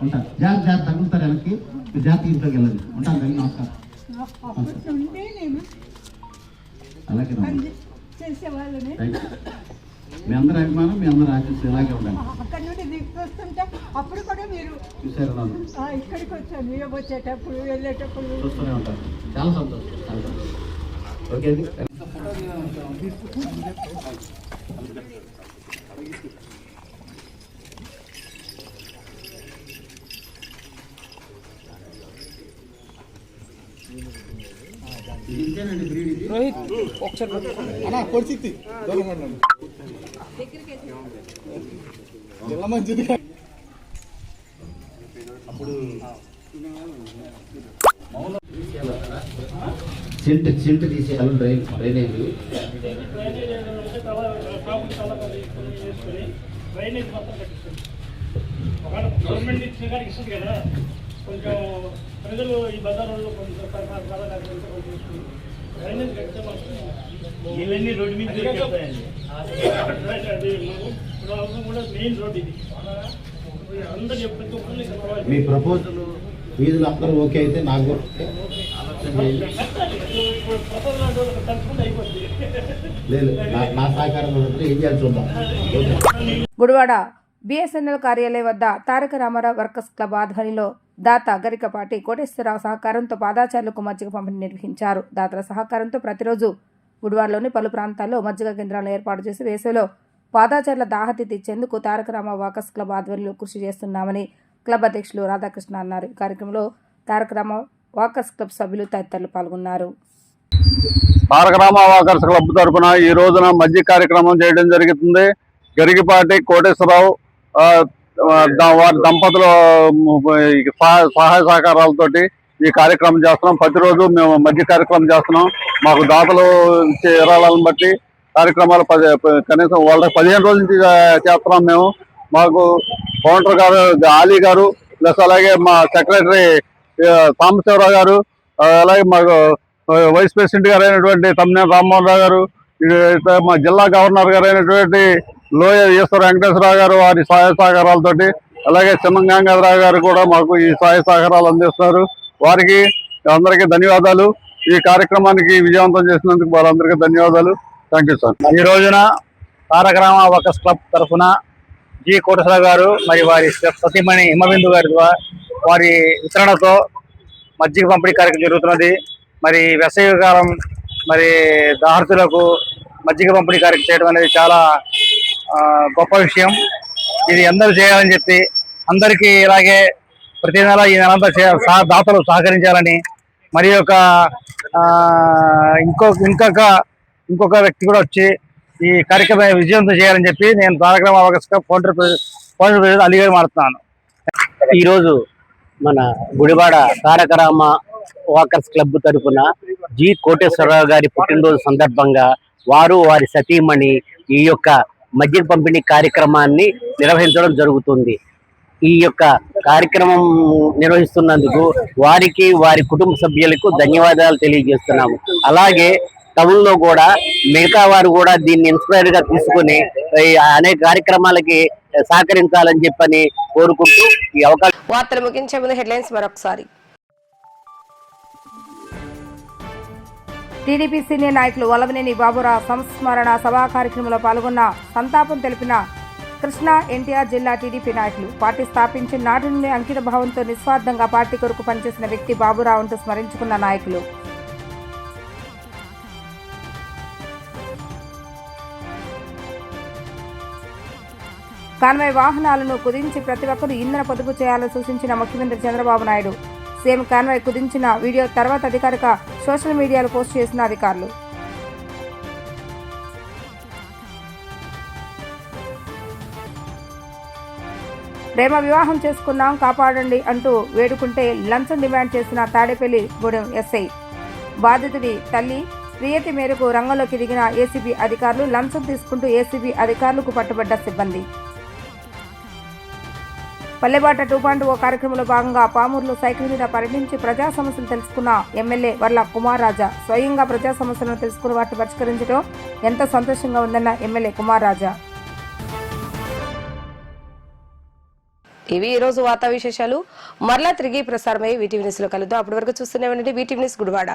ఉంటా జాగ్రత్త తగులుతారు వెనక్కి జాగ్రత్త ఇంట్లోకి వెళ్ళదు. ఉంటాను తల్లి, నమస్కారం. అలాగే చేసేవాళ్ళని మీ అందరి అభిమానం, మీ అందరి ఆశీస్సులు ఇలాగే ఉండాలి. అక్కడ నుండి దిగుతుంటే అప్పుడు కూడా మీరు చూసారు నన్ను ఇక్కడికి వచ్చాను. మేము వచ్చేటప్పుడు వెళ్ళేటప్పుడు చూస్తూనే ఉంటారు. చాలా సంతోషం, చాలా సంతోషం. ఓకే అండి. రోహిత్ ఒకసారి పరిస్థితి మంచిది. అప్పుడు సింట్ తీసేయాలి డ్రైనేజ్. గవర్నమెంట్ ఇచ్చిన కాడికి ఇస్తుంది కదా, కొంచెం ప్రజలు ఈ బజార్లో కొంచెం డ్రైనేజ్ కడితే ఇవన్నీ రోడ్డు మీద కూడా మెయిన్ రోడ్ ఇది. అందరూ చెప్పి మీ ప్రపోజల్ వీధులు అందరూ ఓకే అయితే నాకు లేదు, నా సహకారం ఏం చేయాలి చూద్దాం. గుడివాడ బిఎస్ఎన్ఎల్ కార్యాలయం వద్ద తారక రామారావు వర్కర్స్ క్లబ్ ఆధ్వర్యంలో దాత గరికపాటి కోటేశ్వరరావు సహకారంతో పాదాచారులకు మజ్జిగ పంపిణీ నిర్వహించారు. దాతల సహకారంతో ప్రతిరోజు గుడివాడలోని పలు ప్రాంతాల్లో మజ్జిగ కేంద్రాలను ఏర్పాటు చేసి వేసవిలో పాదాచారుల దాహతి తీర్చేందుకు తారక రామారావు వర్కర్స్ క్లబ్ ఆధ్వర్యంలో కృషి చేస్తున్నామని క్లబ్ అధ్యక్షులు రాధాకృష్ణ అన్నారు. ఈ కార్యక్రమంలో తారక రామారావు వర్కర్స్ క్లబ్ సభ్యులు తదితరులు పాల్గొన్నారు. తారక రామారావు వర్కర్స్ క్లబ్ తరఫున ఈ రోజున మజ్జిగ కార్యక్రమం చేయడం జరుగుతుంది. గరికపాటి కోటేశ్వరరావు వారి దంపతుల సహాయ సహకారాలతోటి ఈ కార్యక్రమం చేస్తున్నాం. ప్రతిరోజు మేము మజ్జిగ కార్యక్రమం చేస్తున్నాం. మాకు దాతలు ఇచ్చే విరాళాలను బట్టి కార్యక్రమాలు కనీసం వాళ్ళకి 15 రోజుల నుంచి చేస్తున్నాం మేము. మాకు కౌంటర్ గారు ఆలీ గారు ప్లస్ అలాగే మా సెక్రటరీ సాంబశివరావు గారు, అలాగే మాకు వైస్ ప్రెసిడెంట్ గారు అయినటువంటి తమ్మినేని రామ్మోహన్ రావు గారు, మా జిల్లా గవర్నర్ గారు అయినటువంటి లోయ ఈశ్వర వెంకటేశ్వరరావు గారు వారి సహాయ సహకారాలతోటి, అలాగే చిన్న గంగాధరరావు గారు కూడా మాకు ఈ సహాయ సహకారాలు అందిస్తున్నారు. వారికి అందరికీ ధన్యవాదాలు. ఈ కార్యక్రమానికి విజయవంతం చేసినందుకు వారందరికీ ధన్యవాదాలు. Thank you sir. ఈ రోజున తారక రామారావు వర్కర్స్ క్లబ్ తరఫున జి కోటేశ్వరరావు గారు మరి వారి సతీమణి హిమబిందు గారి వారి వితరణతో మజ్జిగ పంపిణీ కార్యక్రమం జరుగుతున్నది. మరి వేసవికాలం మరి దాహతులకు మజ్జిగ పంపిణీ కార్యక్రమం చేయడం అనేది చాలా గొప్ప విషయం. ఇది అందరూ చేయాలని చెప్పి అందరికీ ఇలాగే ప్రతి నెల ఈ నెలంతా దాతలు సహకరించాలని మరి ఇంకొక వ్యక్తి కూడా వచ్చి ఈ కార్యక్రమం విజయవంతం చేయాలని చెప్పి నేను Taraka Ramarao workers club founder Ali గారు మాట్లాడుతున్నాను. ఈరోజు మన గుడివాడ తారక రామ వర్కర్స్ క్లబ్ తరఫున జి కోటేశ్వరరావు గారి పుట్టినరోజు సందర్భంగా వారు వారి సతీమణి ఈ యొక్క మజ్జిగ పంపిణీ కార్యక్రమాన్ని నిర్వహించడం జరుగుతుంది. ఈ యొక్క కార్యక్రమం నిర్వహిస్తున్నందుకు వారికి వారి కుటుంబ సభ్యులకు ధన్యవాదాలు తెలియజేస్తున్నాము. అలాగే టౌన్లో కూడా మిగతా వారు కూడా దీన్ని ఇన్స్పైర్ గా తీసుకుని అనేక కార్యక్రమాలకి సహకరించాలని చెప్పని కోరుకుంటూ ఈ అవకాశం. వార్తలు ముగించే ముందు హెడ్లైన్స్ మరొకసారి. టీడీపీ సీనియర్ నాయకులు వల్లభనేని బాబురావు సంస్మరణ సభా కార్యక్రమంలో పాల్గొన్న సంతాపం తెలిపిన కృష్ణా ఎన్టీఆర్ జిల్లా టీడీపీ నాయకులు. పార్టీ స్థాపించిన నాటి నుండి అంకిత భావంతో నిస్వార్థంగా పార్టీ కొరకు పనిచేసిన వ్యక్తి బాబురావు అంటూ స్మరించుకున్న నాయకులు. కాన్వాయ్ వాహనాలను కుదించి ప్రతి ఒక్కరూ ఇంధన పొదుపు చేయాలని సూచించిన ముఖ్యమంత్రి చంద్రబాబు నాయుడు. సీఎం కాన్వాయ్ కుదించిన వీడియో తర్వాత అధికారిక సోషల్ మీడియాలో పోస్ట్ చేసిన అధికారులు. ప్రేమ వివాహం చేసుకున్నాం కాపాడండి అంటూ వేడుకుంటే లంచం డిమాండ్ చేసిన తాడేపల్లి గూడెం ఎస్ఐ. బాధితుడి తల్లి ప్రియతి మేరకు రంగంలోకి దిగిన ఏసీబీ అధికారులు. లంచం తీసుకుంటూ ఏసీబీ అధికారులకు పట్టుబడ్డ సిబ్బంది. పల్లెబాట 2.0 కార్యక్రమంలో భాగంగా పామూరులో సైకిల్ మీద పర్యటించి ప్రజా సమస్యలు తెలుసుకున్న ఎమ్మెల్యే వర్ల కుమార్ రాజా. స్వయంగా ప్రజా సమస్యలను తెలుసుకుని వాటిని పరిష్కరించడం ఎంతో సంతోషంగా ఉందన్న ఎమ్మెల్యే కుమార్ రాజా. ఇవి ఈ రోజు వార్తా విశేషాలు. మరలా తిరిగి ప్రసారమై వీటీవీ న్యూస్ లో కలుద్దాం. అప్పటి వరకు చూస్తూనే ఉండండి వీటీవీ న్యూస్ గుడివాడ.